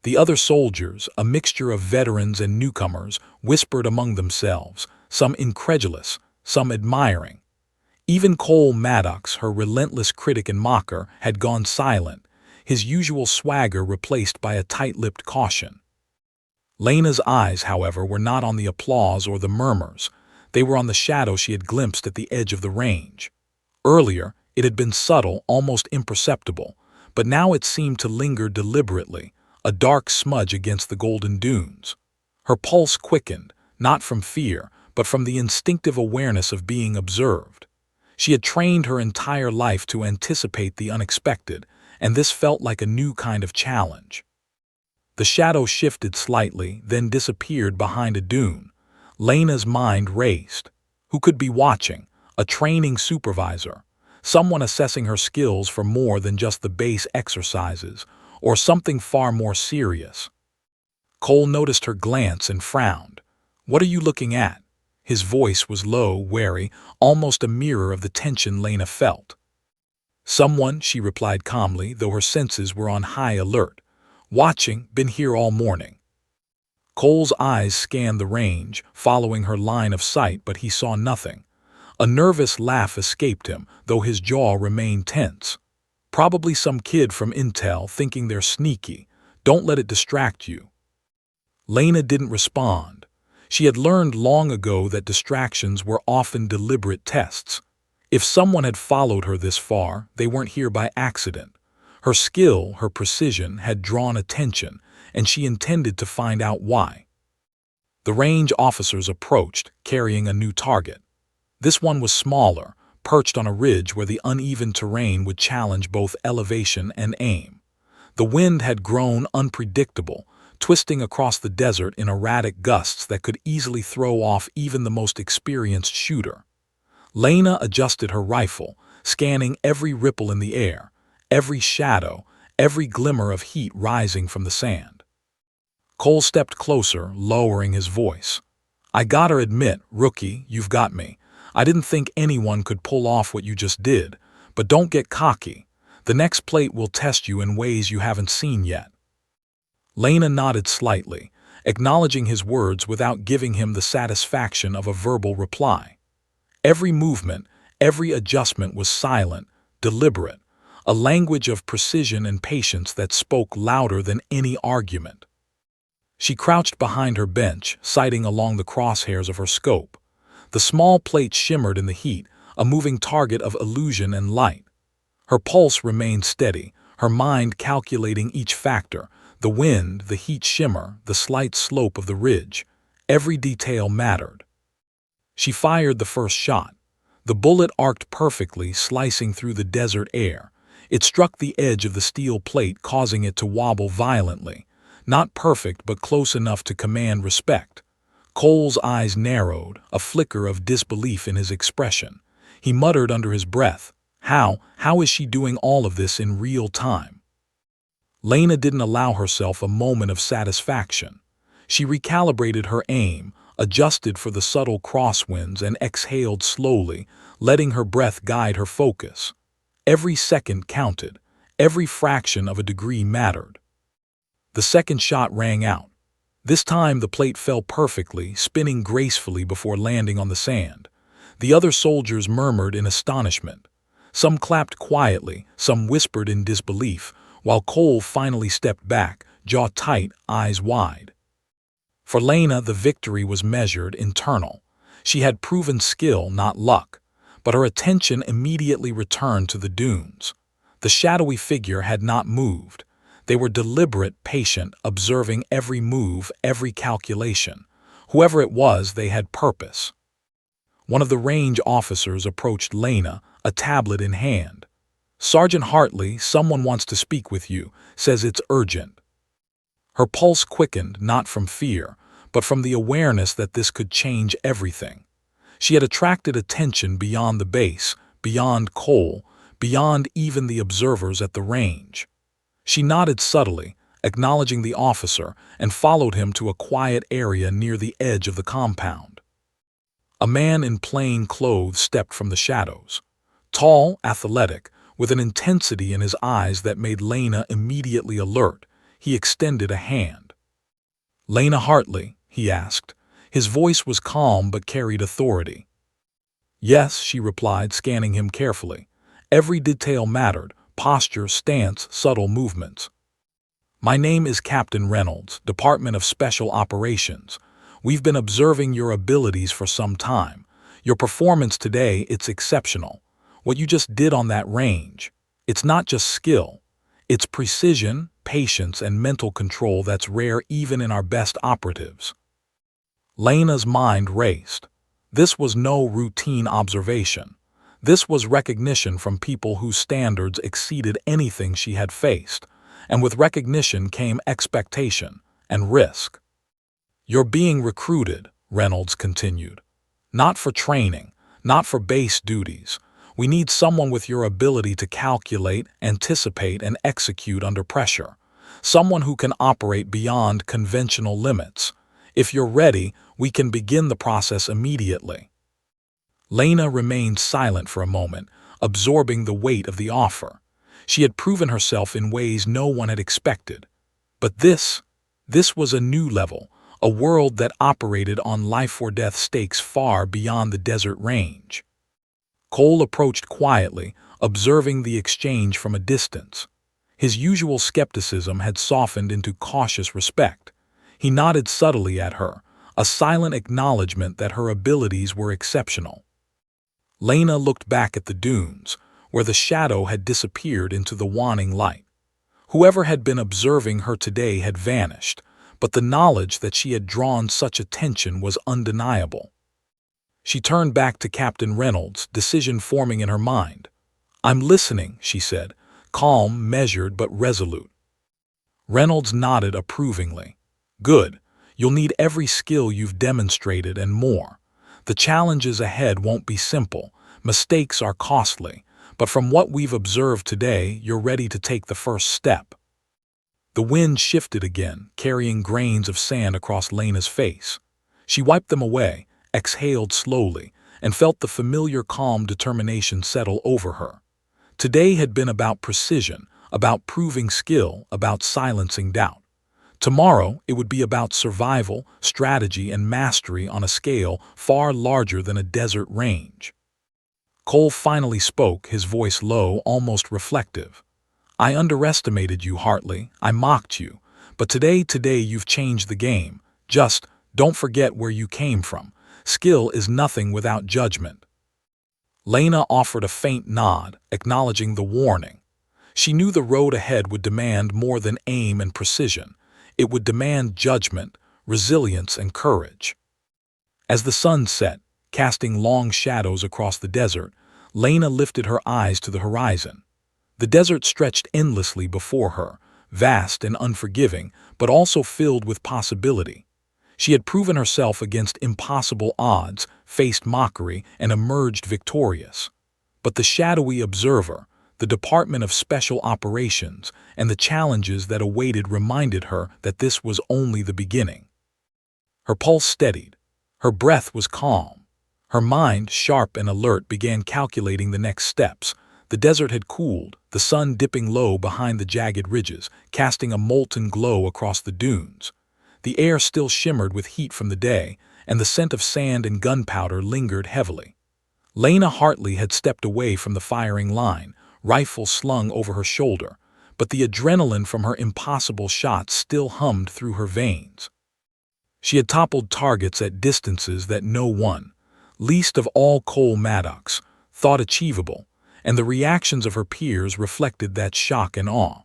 The other soldiers, a mixture of veterans and newcomers, whispered among themselves, some incredulous, some admiring. Even Cole Maddox, her relentless critic and mocker, had gone silent, his usual swagger replaced by a tight-lipped caution. Lena's eyes, however, were not on the applause or the murmurs. They were on the shadow she had glimpsed at the edge of the range. Earlier, it had been subtle, almost imperceptible, but now it seemed to linger deliberately, a dark smudge against the golden dunes. Her pulse quickened, not from fear, but from the instinctive awareness of being observed. She had trained her entire life to anticipate the unexpected, and this felt like a new kind of challenge. The shadow shifted slightly, then disappeared behind a dune. Lena's mind raced. Who could be watching? A training supervisor, someone assessing her skills for more than just the base exercises, or something far more serious. Cole noticed her glance and frowned. "What are you looking at?" His voice was low, wary, almost a mirror of the tension Lena felt. "Someone," she replied calmly, though her senses were on high alert. "Watching, been here all morning." Cole's eyes scanned the range, following her line of sight, but he saw nothing. A nervous laugh escaped him, though his jaw remained tense. "Probably some kid from Intel thinking they're sneaky. Don't let it distract you." Lena didn't respond. She had learned long ago that distractions were often deliberate tests. If someone had followed her this far, they weren't here by accident. Her skill, her precision, had drawn attention, and she intended to find out why. The range officers approached, carrying a new target. This one was smaller, perched on a ridge where the uneven terrain would challenge both elevation and aim. The wind had grown unpredictable, twisting across the desert in erratic gusts that could easily throw off even the most experienced shooter. Lena adjusted her rifle, scanning every ripple in the air, every shadow, every glimmer of heat rising from the sand. Cole stepped closer, lowering his voice. "I gotta admit, rookie, you've got me. I didn't think anyone could pull off what you just did, but don't get cocky. The next plate will test you in ways you haven't seen yet." Lena nodded slightly, acknowledging his words without giving him the satisfaction of a verbal reply. Every movement, every adjustment was silent, deliberate, a language of precision and patience that spoke louder than any argument. She crouched behind her bench, sighting along the crosshairs of her scope. The small plate shimmered in the heat, a moving target of illusion and light. Her pulse remained steady, her mind calculating each factor: the wind, the heat shimmer, the slight slope of the ridge. Every detail mattered. She fired the first shot. The bullet arced perfectly, slicing through the desert air. It struck the edge of the steel plate, causing it to wobble violently. Not perfect, but close enough to command respect. Cole's eyes narrowed, a flicker of disbelief in his expression. He muttered under his breath, How is she doing all of this in real time?" Lena didn't allow herself a moment of satisfaction. She recalibrated her aim, adjusted for the subtle crosswinds, and exhaled slowly, letting her breath guide her focus. Every second counted. Every fraction of a degree mattered. The second shot rang out. This time the plate fell perfectly, spinning gracefully before landing on the sand. The other soldiers murmured in astonishment. Some clapped quietly, some whispered in disbelief, while Cole finally stepped back, jaw tight, eyes wide. For Lena, the victory was measured, internal. She had proven skill, not luck, but her attention immediately returned to the dunes. The shadowy figure had not moved. They were deliberate, patient, observing every move, every calculation. Whoever it was, they had purpose. One of the range officers approached Lena, a tablet in hand. "Sergeant Hartley, someone wants to speak with you, says it's urgent." Her pulse quickened, not from fear, but from the awareness that this could change everything. She had attracted attention beyond the base, beyond Cole, beyond even the observers at the range. She nodded subtly, acknowledging the officer, and followed him to a quiet area near the edge of the compound. A man in plain clothes stepped from the shadows. Tall, athletic, with an intensity in his eyes that made Lena immediately alert, he extended a hand. "Lena Hartley?" he asked. His voice was calm but carried authority. "Yes," she replied, scanning him carefully. Every detail mattered: posture, stance, subtle movements. "My name is Captain Reynolds, Department of Special Operations. We've been observing your abilities for some time. Your performance today, it's exceptional. What you just did on that range, it's not just skill. It's precision, patience, and mental control that's rare even in our best operatives." Lena's mind raced. This was no routine observation. This was recognition from people whose standards exceeded anything she had faced, and with recognition came expectation and risk. "You're being recruited," Reynolds continued. "Not for training, not for base duties. We need someone with your ability to calculate, anticipate, and execute under pressure. Someone who can operate beyond conventional limits. If you're ready, we can begin the process immediately." Lena remained silent for a moment, absorbing the weight of the offer. She had proven herself in ways no one had expected. But this was a new level, a world that operated on life-or-death stakes far beyond the desert range. Cole approached quietly, observing the exchange from a distance. His usual skepticism had softened into cautious respect. He nodded subtly at her, a silent acknowledgement that her abilities were exceptional. Lena looked back at the dunes, where the shadow had disappeared into the waning light. Whoever had been observing her today had vanished, but the knowledge that she had drawn such attention was undeniable. She turned back to Captain Reynolds, decision forming in her mind. "I'm listening," she said, calm, measured, but resolute. Reynolds nodded approvingly. "Good. You'll need every skill you've demonstrated and more. The challenges ahead won't be simple. Mistakes are costly. But from what we've observed today, you're ready to take the first step." The wind shifted again, carrying grains of sand across Lena's face. She wiped them away, exhaled slowly, and felt the familiar calm determination settle over her. Today had been about precision, about proving skill, about silencing doubt. Tomorrow, it would be about survival, strategy, and mastery on a scale far larger than a desert range. Cole finally spoke, his voice low, almost reflective. "I underestimated you, Hartley. I mocked you. But today you've changed the game. Just don't forget where you came from. Skill is nothing without judgment." Lena offered a faint nod, acknowledging the warning. She knew the road ahead would demand more than aim and precision. It would demand judgment, resilience, and courage. As the sun set, casting long shadows across the desert, Lena lifted her eyes to the horizon. The desert stretched endlessly before her, vast and unforgiving, but also filled with possibility. She had proven herself against impossible odds, faced mockery, and emerged victorious. But the shadowy observer, the Department of Special Operations, and the challenges that awaited reminded her that this was only the beginning. Her pulse steadied. Her breath was calm. Her mind, sharp and alert, began calculating the next steps. The desert had cooled, the sun dipping low behind the jagged ridges, casting a molten glow across the dunes. The air still shimmered with heat from the day, and the scent of sand and gunpowder lingered heavily. Lena Hartley had stepped away from the firing line, rifle slung over her shoulder, but the adrenaline from her impossible shots still hummed through her veins. She had toppled targets at distances that no one, least of all Cole Maddox, thought achievable, and the reactions of her peers reflected that shock and awe.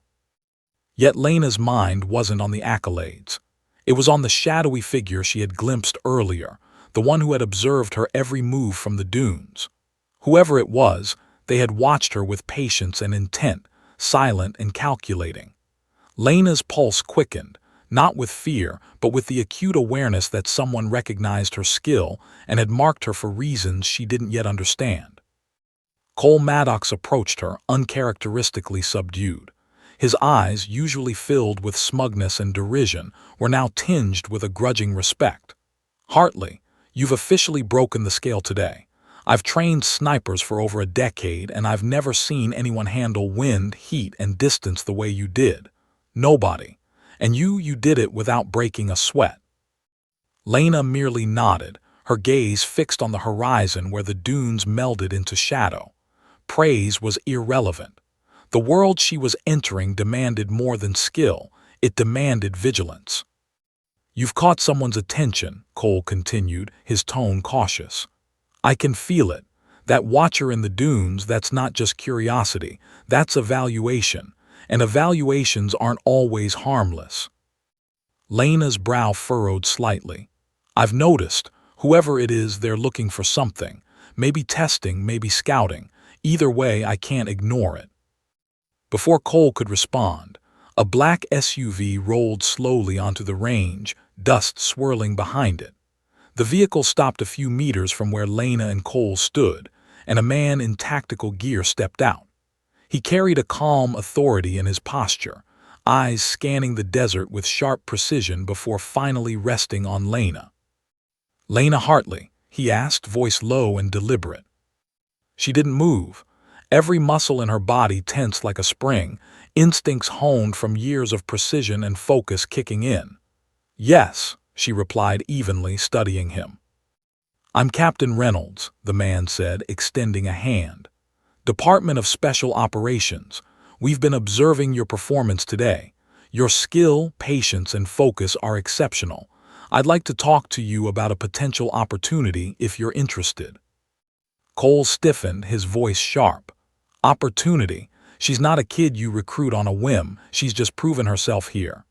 Yet Lena's mind wasn't on the accolades. It was on the shadowy figure she had glimpsed earlier, the one who had observed her every move from the dunes. Whoever it was, they had watched her with patience and intent, silent and calculating. Lena's pulse quickened, not with fear, but with the acute awareness that someone recognized her skill and had marked her for reasons she didn't yet understand. Cole Maddox approached her, uncharacteristically subdued. His eyes, usually filled with smugness and derision, were now tinged with a grudging respect. "Hartley, you've officially broken the scale today. I've trained snipers for over a decade, and I've never seen anyone handle wind, heat, and distance the way you did. Nobody. And you did it without breaking a sweat." Lena merely nodded, her gaze fixed on the horizon where the dunes melded into shadow. Praise was irrelevant. The world she was entering demanded more than skill, it demanded vigilance. "You've caught someone's attention," Cole continued, his tone cautious. "I can feel it. That watcher in the dunes, that's not just curiosity, that's evaluation, and evaluations aren't always harmless." Lena's brow furrowed slightly. "I've noticed. Whoever it is, they're looking for something. Maybe testing, maybe scouting. Either way, I can't ignore it. Before Cole could respond, a black SUV rolled slowly onto the range, dust swirling behind it. The vehicle stopped a few meters from where Lena and Cole stood, and a man in tactical gear stepped out. He carried a calm authority in his posture, eyes scanning the desert with sharp precision before finally resting on Lena. "Lena Hartley?" he asked, voice low and deliberate. She didn't move. Every muscle in her body tense like a spring, instincts honed from years of precision and focus kicking in. "Yes," she replied evenly, studying him. "I'm Captain Reynolds," the man said, extending a hand. "Department of Special Operations. We've been observing your performance today. Your skill, patience, and focus are exceptional. I'd like to talk to you about a potential opportunity if you're interested." Cole stiffened, his voice sharp. "Opportunity? She's not a kid you recruit on a whim. She's just proven herself here."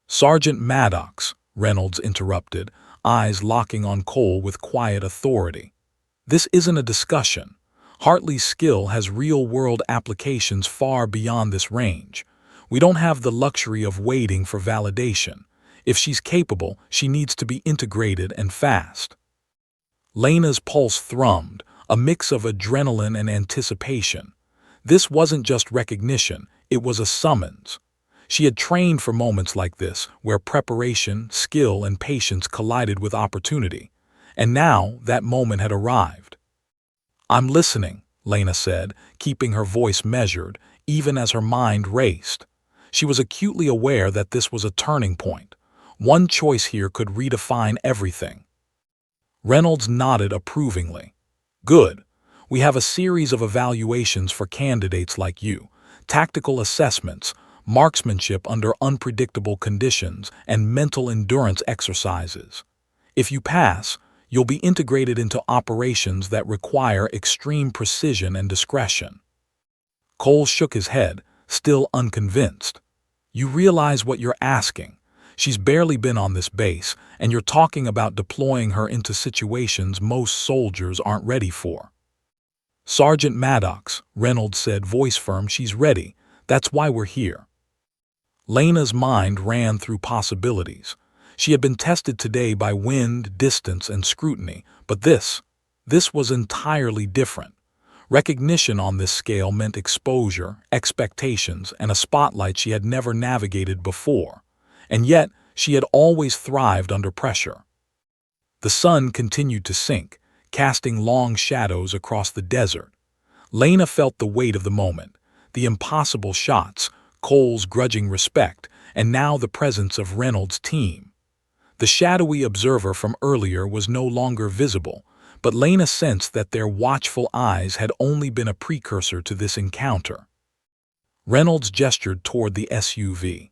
"Sergeant Maddox," Reynolds interrupted, eyes locking on Cole with quiet authority. "This isn't a discussion. Hartley's skill has real-world applications far beyond this range. We don't have the luxury of waiting for validation. If she's capable, she needs to be integrated and fast." Lena's pulse thrummed, a mix of adrenaline and anticipation. This wasn't just recognition, it was a summons. She had trained for moments like this, where preparation, skill, and patience collided with opportunity. And now that moment had arrived. "I'm listening," Lena said, keeping her voice measured, even as her mind raced. She was acutely aware that this was a turning point. One choice here could redefine everything. Reynolds nodded approvingly. "Good. We have a series of evaluations for candidates like you. Tactical assessments, marksmanship under unpredictable conditions, and mental endurance exercises. If you pass, you'll be integrated into operations that require extreme precision and discretion." Cole shook his head, still unconvinced. "You realize what you're asking. She's barely been on this base, and you're talking about deploying her into situations most soldiers aren't ready for." "Sergeant Maddox," Reynolds said, voice firm, "she's ready. That's why we're here." Lena's mind ran through possibilities. She had been tested today by wind, distance, and scrutiny, but this was entirely different. Recognition on this scale meant exposure, expectations, and a spotlight she had never navigated before. And yet, she had always thrived under pressure. The sun continued to sink, casting long shadows across the desert. Lena felt the weight of the moment, the impossible shots, Cole's grudging respect, and now the presence of Reynolds' team. The shadowy observer from earlier was no longer visible, but Lena sensed that their watchful eyes had only been a precursor to this encounter. Reynolds gestured toward the SUV.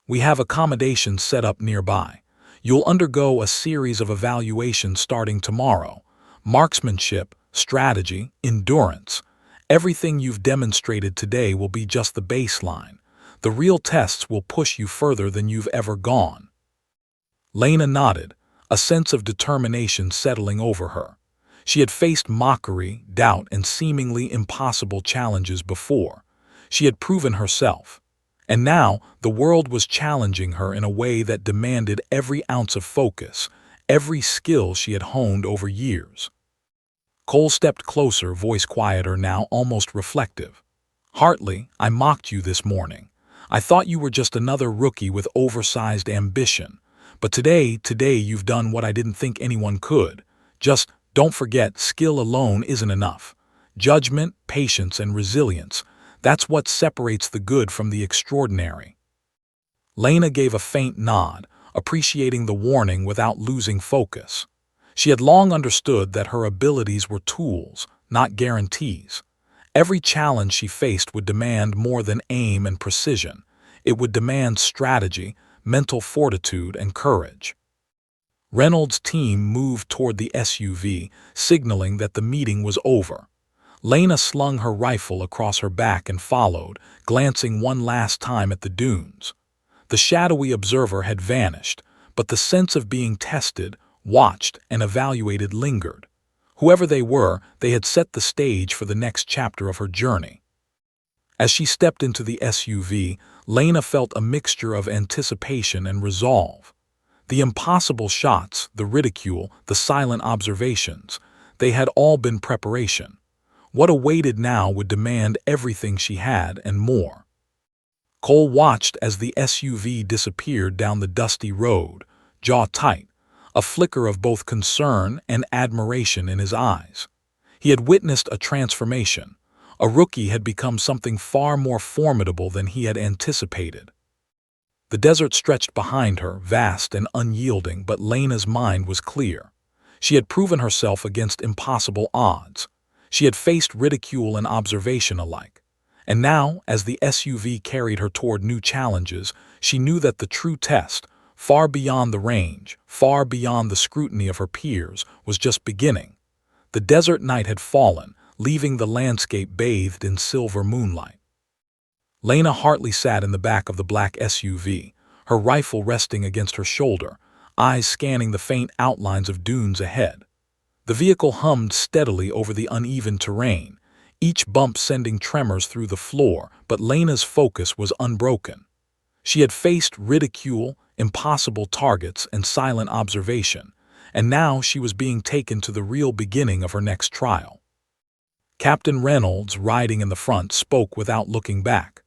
"We have accommodations set up nearby. You'll undergo a series of evaluations starting tomorrow. Marksmanship, strategy, endurance. Everything you've demonstrated today will be just the baseline. The real tests will push you further than you've ever gone." Lena nodded, a sense of determination settling over her. She had faced mockery, doubt, and seemingly impossible challenges before. She had proven herself. And now the world was challenging her in a way that demanded every ounce of focus, every skill she had honed over years. Cole stepped closer, voice quieter now, almost reflective. "Hartley, I mocked you this morning. I thought you were just another rookie with oversized ambition. But today you've done what I didn't think anyone could. Just don't forget, skill alone isn't enough. Judgment, patience, and resilience. That's what separates the good from the extraordinary." Lena gave a faint nod, appreciating the warning without losing focus. She had long understood that her abilities were tools, not guarantees. Every challenge she faced would demand more than aim and precision. It would demand strategy, mental fortitude, and courage. Reynolds' team moved toward the SUV, signaling that the meeting was over. Lena slung her rifle across her back and followed, glancing one last time at the dunes. The shadowy observer had vanished, but the sense of being tested, watched, and evaluated lingered. Whoever they were, they had set the stage for the next chapter of her journey. As she stepped into the SUV, Lena felt a mixture of anticipation and resolve. The impossible shots, the ridicule, the silent observations, they had all been preparation. What awaited now would demand everything she had and more. Cole watched as the SUV disappeared down the dusty road, jaw tight, a flicker of both concern and admiration in his eyes. He had witnessed a transformation. A rookie had become something far more formidable than he had anticipated. The desert stretched behind her, vast and unyielding, but Lena's mind was clear. She had proven herself against impossible odds. She had faced ridicule and observation alike. And now, as the SUV carried her toward new challenges, she knew that the true test, far beyond the range, far beyond the scrutiny of her peers, was just beginning. The desert night had fallen, leaving the landscape bathed in silver moonlight. Lena Hartley sat in the back of the black SUV, her rifle resting against her shoulder, eyes scanning the faint outlines of dunes ahead. The vehicle hummed steadily over the uneven terrain, each bump sending tremors through the floor, but Lena's focus was unbroken. She had faced ridicule, impossible targets, and silent observation, and now she was being taken to the real beginning of her next trial. Captain Reynolds, riding in the front, spoke without looking back.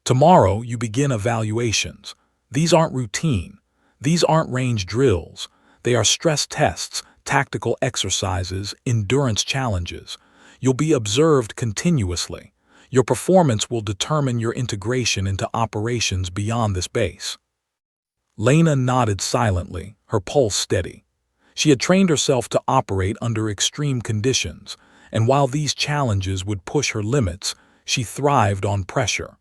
"Tomorrow you begin evaluations. These aren't routine. These aren't range drills. They are stress tests, tactical exercises, endurance challenges. You'll be observed continuously. Your performance will determine your integration into operations beyond this base." Lena nodded silently, her pulse steady. She had trained herself to operate under extreme conditions, and while these challenges would push her limits, she thrived on pressure.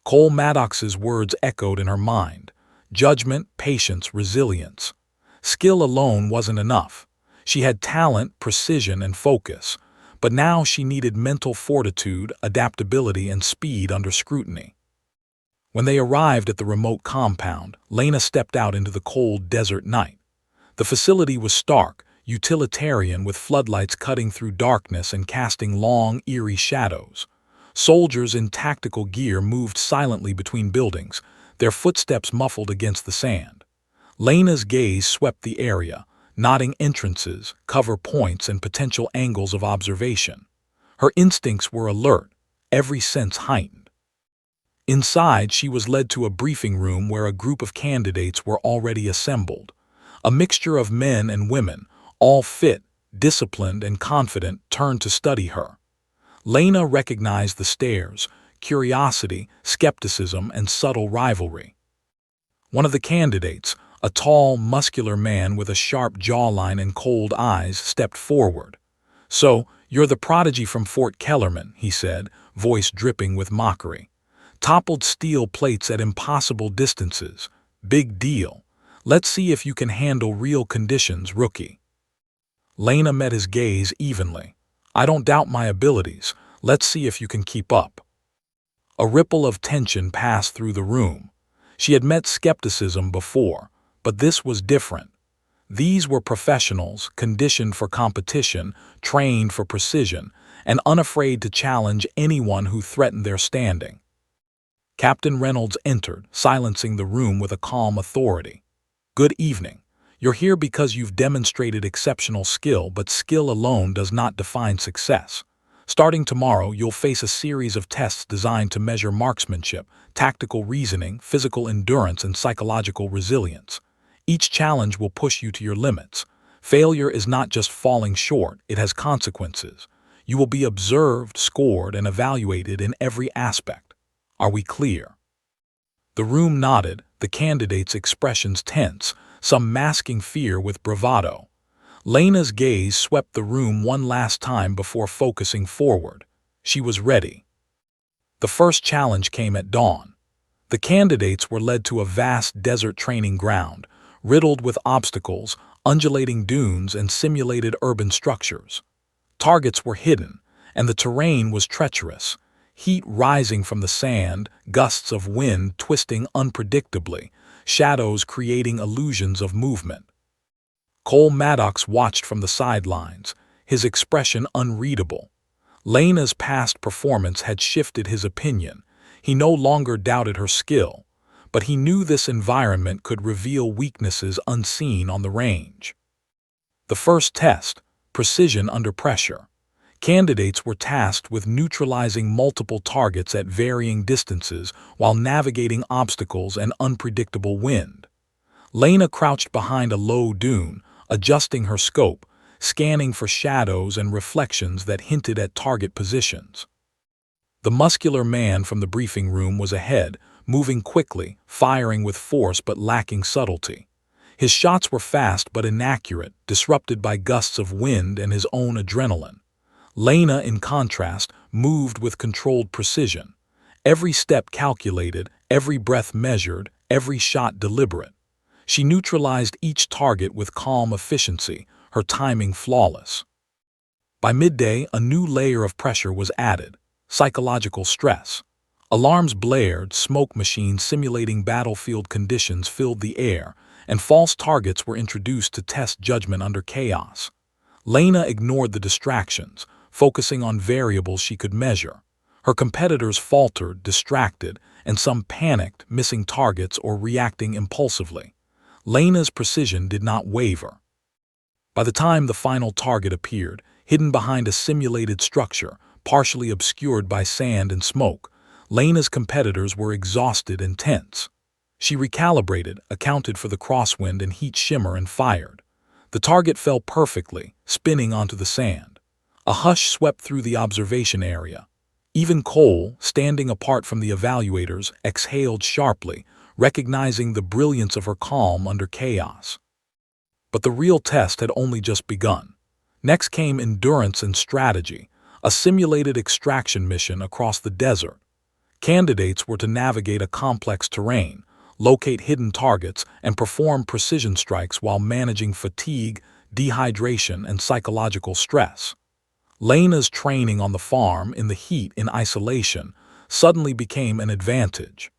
Cole Maddox's words echoed in her mind: judgment, patience, resilience. Skill alone wasn't enough. She had talent, precision, and focus, but now she needed mental fortitude, adaptability, and speed under scrutiny. When they arrived at the remote compound, Lena stepped out into the cold desert night. The facility was stark, utilitarian, with floodlights cutting through darkness and casting long, eerie shadows. Soldiers in tactical gear moved silently between buildings, their footsteps muffled against the sand. Lena's gaze swept the area, noting entrances, cover points, and potential angles of observation. Her instincts were alert, every sense heightened. Inside, she was led to a briefing room where a group of candidates were already assembled. A mixture of men and women, all fit, disciplined, and confident, turned to study her. Lena recognized the stares, curiosity, skepticism, and subtle rivalry. One of the candidates, a tall, muscular man with a sharp jawline and cold eyes, stepped forward. "So, you're the prodigy from Fort Kellerman," he said, voice dripping with mockery. "Toppled steel plates at impossible distances. Big deal. Let's see if you can handle real conditions, rookie." Lena met his gaze evenly. "I don't doubt my abilities. Let's see if you can keep up." A ripple of tension passed through the room. She had met skepticism before, but this was different. These were professionals, conditioned for competition, trained for precision, and unafraid to challenge anyone who threatened their standing. Captain Reynolds entered, silencing the room with a calm authority. "Good evening. You're here because you've demonstrated exceptional skill, but skill alone does not define success. Starting tomorrow, you'll face a series of tests designed to measure marksmanship, tactical reasoning, physical endurance, and psychological resilience. Each challenge will push you to your limits. Failure is not just falling short, it has consequences. You will be observed, scored, and evaluated in every aspect. Are we clear?" The room nodded, the candidates' expressions tense, some masking fear with bravado. Lena's gaze swept the room one last time before focusing forward. She was ready. The first challenge came at dawn. The candidates were led to a vast desert training ground, riddled with obstacles, undulating dunes, and simulated urban structures. Targets were hidden, and the terrain was treacherous. Heat rising from the sand, gusts of wind twisting unpredictably, shadows creating illusions of movement. Cole Maddox watched from the sidelines, his expression unreadable. Lena's past performance had shifted his opinion. He no longer doubted her skill, but he knew this environment could reveal weaknesses unseen on the range. The first test, precision under pressure. Candidates were tasked with neutralizing multiple targets at varying distances while navigating obstacles and unpredictable wind. Lena crouched behind a low dune, adjusting her scope, scanning for shadows and reflections that hinted at target positions. The muscular man from the briefing room was ahead, moving quickly, firing with force but lacking subtlety. His shots were fast but inaccurate, disrupted by gusts of wind and his own adrenaline. Lena, in contrast, moved with controlled precision. Every step calculated, every breath measured, every shot deliberate. She neutralized each target with calm efficiency, her timing flawless. By midday, a new layer of pressure was added: psychological stress. Alarms blared, smoke machines simulating battlefield conditions filled the air, and false targets were introduced to test judgment under chaos. Lena ignored the distractions, focusing on variables she could measure. Her competitors faltered, distracted, and some panicked, missing targets or reacting impulsively. Lena's precision did not waver. By the time the final target appeared, hidden behind a simulated structure, partially obscured by sand and smoke, Lena's competitors were exhausted and tense. She recalibrated, accounted for the crosswind and heat shimmer, and fired. The target fell perfectly, spinning onto the sand. A hush swept through the observation area. Even Cole, standing apart from the evaluators, exhaled sharply, recognizing the brilliance of her calm under chaos. But the real test had only just begun. Next came endurance and strategy, a simulated extraction mission across the desert. Candidates were to navigate a complex terrain, locate hidden targets, and perform precision strikes while managing fatigue, dehydration, and psychological stress. Lena's training on the farm, in the heat, in isolation, suddenly became an advantage.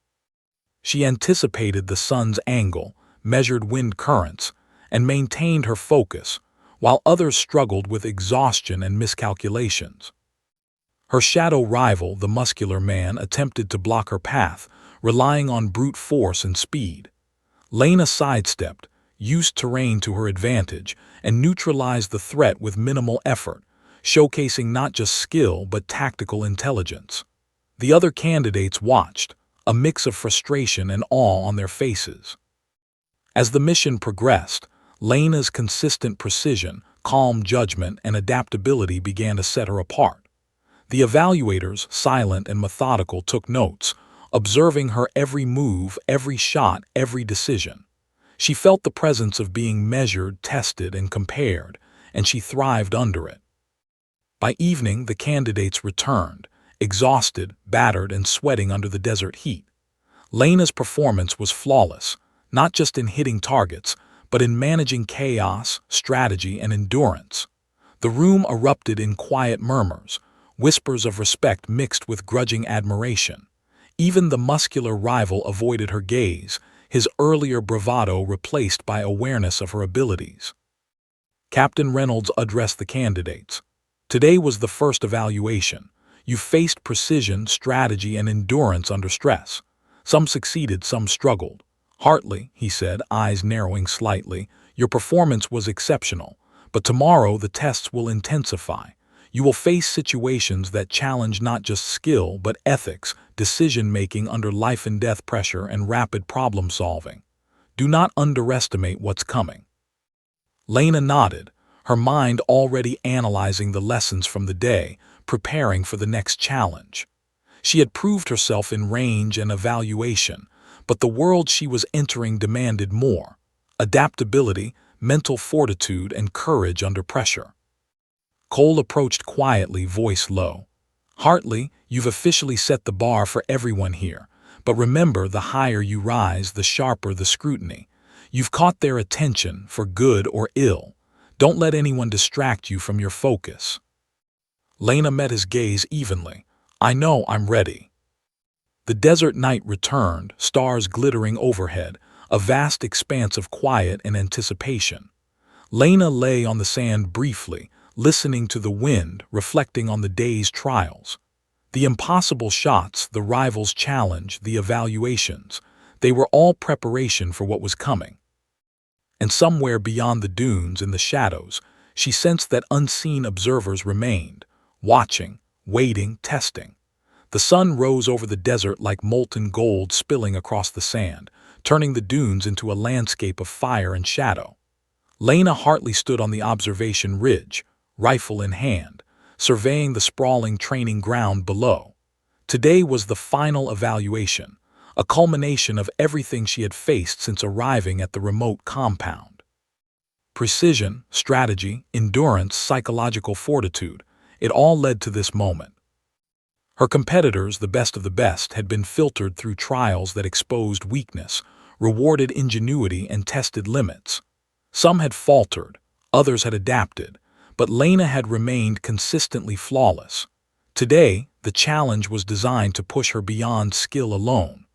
She anticipated the sun's angle, measured wind currents, and maintained her focus, while others struggled with exhaustion and miscalculations. Her shadow rival, the muscular man, attempted to block her path, relying on brute force and speed. Lena sidestepped, used terrain to her advantage, and neutralized the threat with minimal effort, showcasing not just skill but tactical intelligence. The other candidates watched, a mix of frustration and awe on their faces. As the mission progressed, Lena's consistent precision, calm judgment, and adaptability began to set her apart. The evaluators, silent and methodical, took notes, observing her every move, every shot, every decision. She felt the presence of being measured, tested, and compared, and she thrived under it. By evening, the candidates returned, exhausted, battered, and sweating under the desert heat. Lena's performance was flawless, not just in hitting targets, but in managing chaos, strategy, and endurance. The room erupted in quiet murmurs, whispers of respect mixed with grudging admiration. Even the muscular rival avoided her gaze, his earlier bravado replaced by awareness of her abilities. Captain Reynolds addressed the candidates. Today was the first evaluation. You faced precision, strategy, and endurance under stress. Some succeeded, some struggled. Hartley, he said, eyes narrowing slightly, your performance was exceptional, but tomorrow the tests will intensify. You will face situations that challenge not just skill but ethics, decision-making under life-and-death pressure, and rapid problem-solving. Do not underestimate what's coming. Lena nodded, her mind already analyzing the lessons from the day, preparing for the next challenge. She had proved herself in range and evaluation, but the world she was entering demanded more: adaptability, mental fortitude, and courage under pressure. Cole approached quietly, voice low. Hartley, you've officially set the bar for everyone here, but remember, the higher you rise, the sharper the scrutiny. You've caught their attention, for good or ill. Don't let anyone distract you from your focus. Lena met his gaze evenly. I know, I'm ready. The desert night returned, stars glittering overhead, a vast expanse of quiet and anticipation. Lena lay on the sand briefly, listening to the wind, reflecting on the day's trials. The impossible shots, the rivals' challenge, the evaluations, they were all preparation for what was coming. And somewhere beyond the dunes in the shadows, she sensed that unseen observers remained, watching, waiting, testing. The sun rose over the desert like molten gold spilling across the sand, turning the dunes into a landscape of fire and shadow. Lena Hartley stood on the observation ridge, rifle in hand, surveying the sprawling training ground below. Today was the final evaluation, a culmination of everything she had faced since arriving at the remote compound. Precision, strategy, endurance, psychological fortitude, it all led to this moment. Her competitors, the best of the best, had been filtered through trials that exposed weakness, rewarded ingenuity, and tested limits. Some had faltered, others had adapted, but Lena had remained consistently flawless. Today, the challenge was designed to push her beyond skill alone.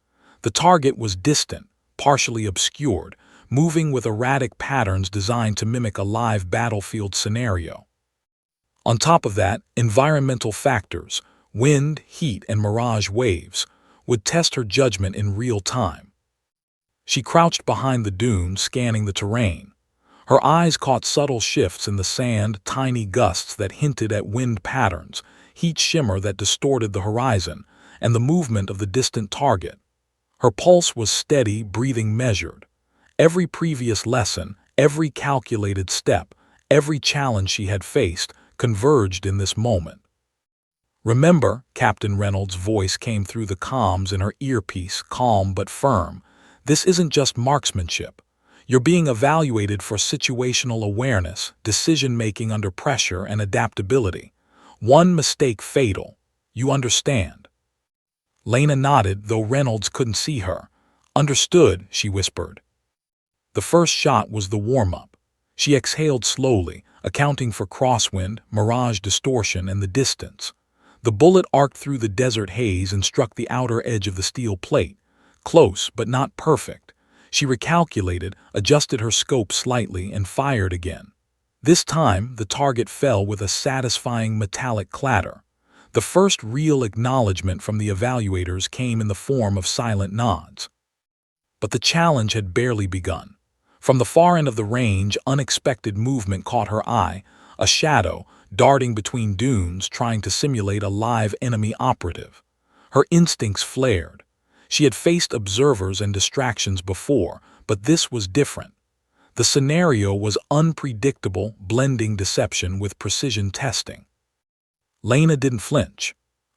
The target was distant, partially obscured, moving with erratic patterns designed to mimic a live battlefield scenario. On top of that, environmental factors, wind, heat, and mirage waves, would test her judgment in real time. She crouched behind the dune, scanning the terrain. Her eyes caught subtle shifts in the sand, tiny gusts that hinted at wind patterns, heat shimmer that distorted the horizon, and the movement of the distant target. Her pulse was steady, breathing measured. Every previous lesson, every calculated step, every challenge she had faced converged in this moment. "Remember," Captain Reynolds' voice came through the comms in her earpiece, calm but firm, "this isn't just marksmanship. You're being evaluated for situational awareness, decision-making under pressure, and adaptability. One mistake fatal. You understand?" Lena nodded, though Reynolds couldn't see her. "Understood," she whispered. The first shot was the warm-up. She exhaled slowly, accounting for crosswind, mirage distortion, and the distance. The bullet arced through the desert haze and struck the outer edge of the steel plate. Close, but not perfect. She recalculated, adjusted her scope slightly, and fired again. This time, the target fell with a satisfying metallic clatter. The first real acknowledgement from the evaluators came in the form of silent nods. But the challenge had barely begun. From the far end of the range, unexpected movement caught her eye, a shadow, darting between dunes, trying to simulate a live enemy operative. Her instincts flared. She had faced observers and distractions before, but this was different. The scenario was unpredictable, blending deception with precision testing. Lena didn't flinch.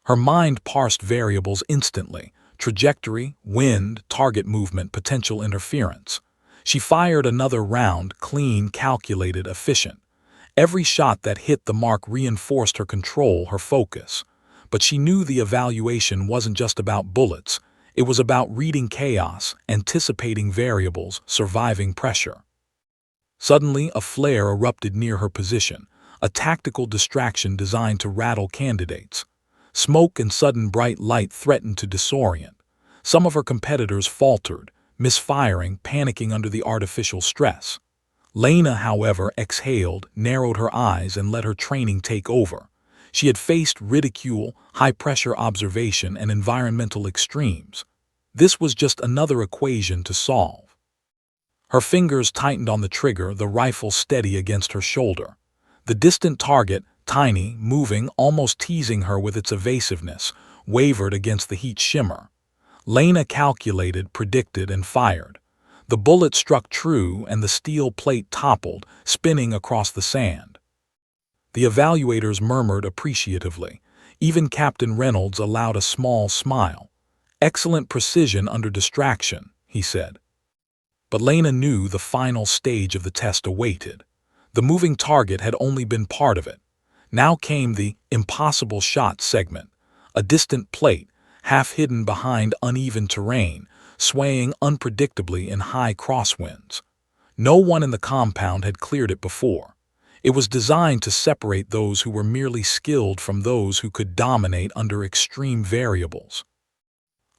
Her mind parsed variables instantly: trajectory, wind, target movement, potential interference. She fired another round, clean, calculated, efficient. Every shot that hit the mark reinforced her control, her focus. But she knew the evaluation wasn't just about bullets. It was about reading chaos, anticipating variables, surviving pressure. Suddenly, a flare erupted near her position, a tactical distraction designed to rattle candidates. Smoke and sudden bright light threatened to disorient. Some of her competitors faltered, misfiring, panicking under the artificial stress. Lena, however, exhaled, narrowed her eyes, and let her training take over. She had faced ridicule, high-pressure observation, and environmental extremes. This was just another equation to solve. Her fingers tightened on the trigger, the rifle steady against her shoulder. The distant target, tiny, moving, almost teasing her with its evasiveness, wavered against the heat shimmer. Lena calculated, predicted, and fired. The bullet struck true, and the steel plate toppled, spinning across the sand. The evaluators murmured appreciatively. Even Captain Reynolds allowed a small smile. "Excellent precision under distraction," he said. But Lena knew the final stage of the test awaited. The moving target had only been part of it. Now came the impossible shot segment, a distant plate, half hidden behind uneven terrain, swaying unpredictably in high crosswinds. No one in the compound had cleared it before. It was designed to separate those who were merely skilled from those who could dominate under extreme variables.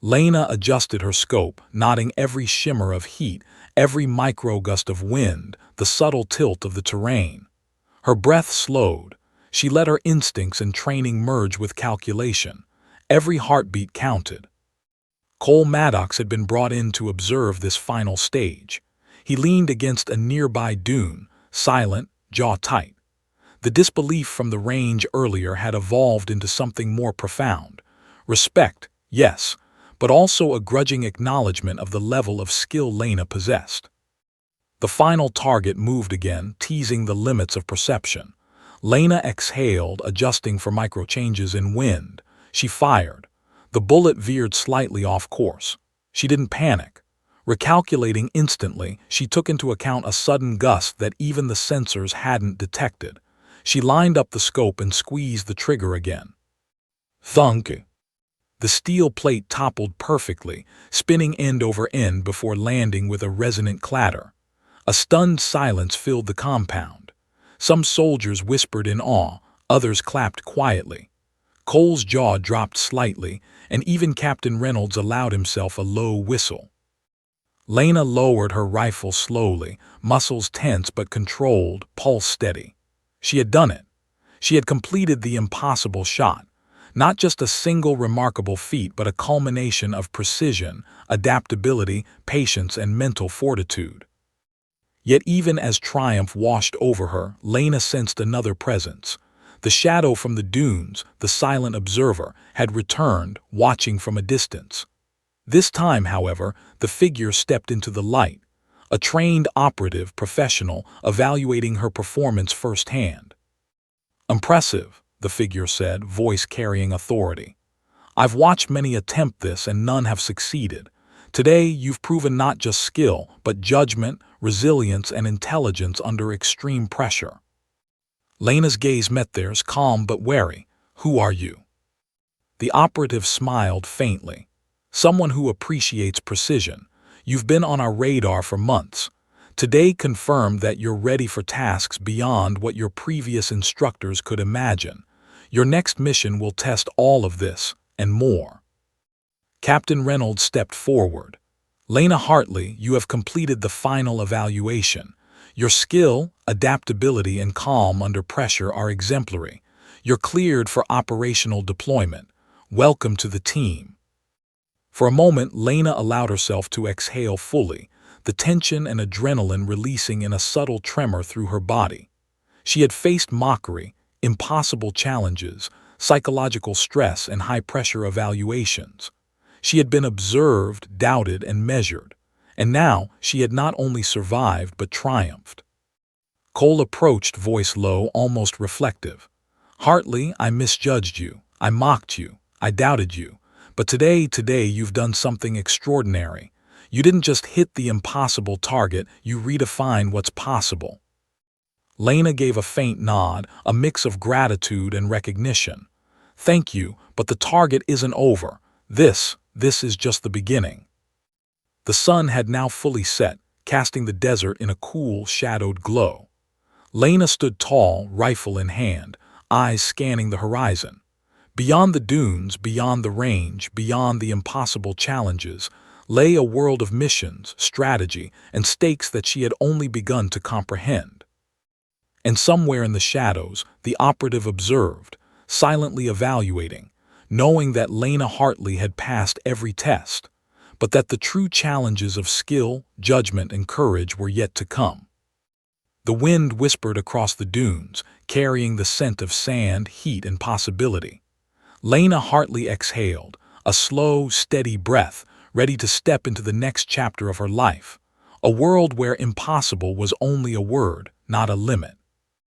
Lena adjusted her scope, noting every shimmer of heat, every microgust of wind, the subtle tilt of the terrain. Her breath slowed. She let her instincts and training merge with calculation. Every heartbeat counted. Cole Maddox had been brought in to observe this final stage. He leaned against a nearby dune, silent, jaw tight. The disbelief from the range earlier had evolved into something more profound. Respect, yes, but also a grudging acknowledgement of the level of skill Lena possessed. The final target moved again, teasing the limits of perception. Lena exhaled, adjusting for microchanges in wind. She fired. The bullet veered slightly off course. She didn't panic. Recalculating instantly, she took into account a sudden gust that even the sensors hadn't detected. She lined up the scope and squeezed the trigger again. Thunk! The steel plate toppled perfectly, spinning end over end before landing with a resonant clatter. A stunned silence filled the compound. Some soldiers whispered in awe, others clapped quietly. Cole's jaw dropped slightly, and even Captain Reynolds allowed himself a low whistle. Lena lowered her rifle slowly, muscles tense but controlled, pulse steady. She had done it. She had completed the impossible shot. Not just a single remarkable feat, but a culmination of precision, adaptability, patience, and mental fortitude. Yet even as triumph washed over her, Lena sensed another presence. The shadow from the dunes, the silent observer, had returned, watching from a distance. This time, however, the figure stepped into the light, a trained operative professional evaluating her performance firsthand. "Impressive," the figure said, voice carrying authority. "I've watched many attempt this and none have succeeded. Today, you've proven not just skill, but judgment, resilience, and intelligence under extreme pressure." Lena's gaze met theirs, calm but wary. "Who are you?" The operative smiled faintly. "Someone who appreciates precision. You've been on our radar for months. Today confirmed that you're ready for tasks beyond what your previous instructors could imagine. Your next mission will test all of this, and more." Captain Reynolds stepped forward. "Lena Hartley, you have completed the final evaluation. Your skill, adaptability, and calm under pressure are exemplary. You're cleared for operational deployment. Welcome to the team." For a moment, Lena allowed herself to exhale fully, the tension and adrenaline releasing in a subtle tremor through her body. She had faced mockery, impossible challenges, psychological stress, and high-pressure evaluations. She had been observed, doubted, and measured, and now she had not only survived but triumphed. Cole approached, voice low, almost reflective. "Hartley, I misjudged you. I mocked you. I doubted you. But today you've done something extraordinary. You didn't just hit the impossible target, you redefined what's possible." Lena gave a faint nod, a mix of gratitude and recognition. "Thank you, but the target isn't over. This is just the beginning." The sun had now fully set, casting the desert in a cool, shadowed glow. Lena stood tall, rifle in hand, eyes scanning the horizon. Beyond the dunes, beyond the range, beyond the impossible challenges, lay a world of missions, strategy, and stakes that she had only begun to comprehend. And somewhere in the shadows, the operative observed, silently evaluating, knowing that Lena Hartley had passed every test, but that the true challenges of skill, judgment, and courage were yet to come. The wind whispered across the dunes, carrying the scent of sand, heat, and possibility. Lena Hartley exhaled, a slow, steady breath, ready to step into the next chapter of her life, a world where impossible was only a word, not a limit.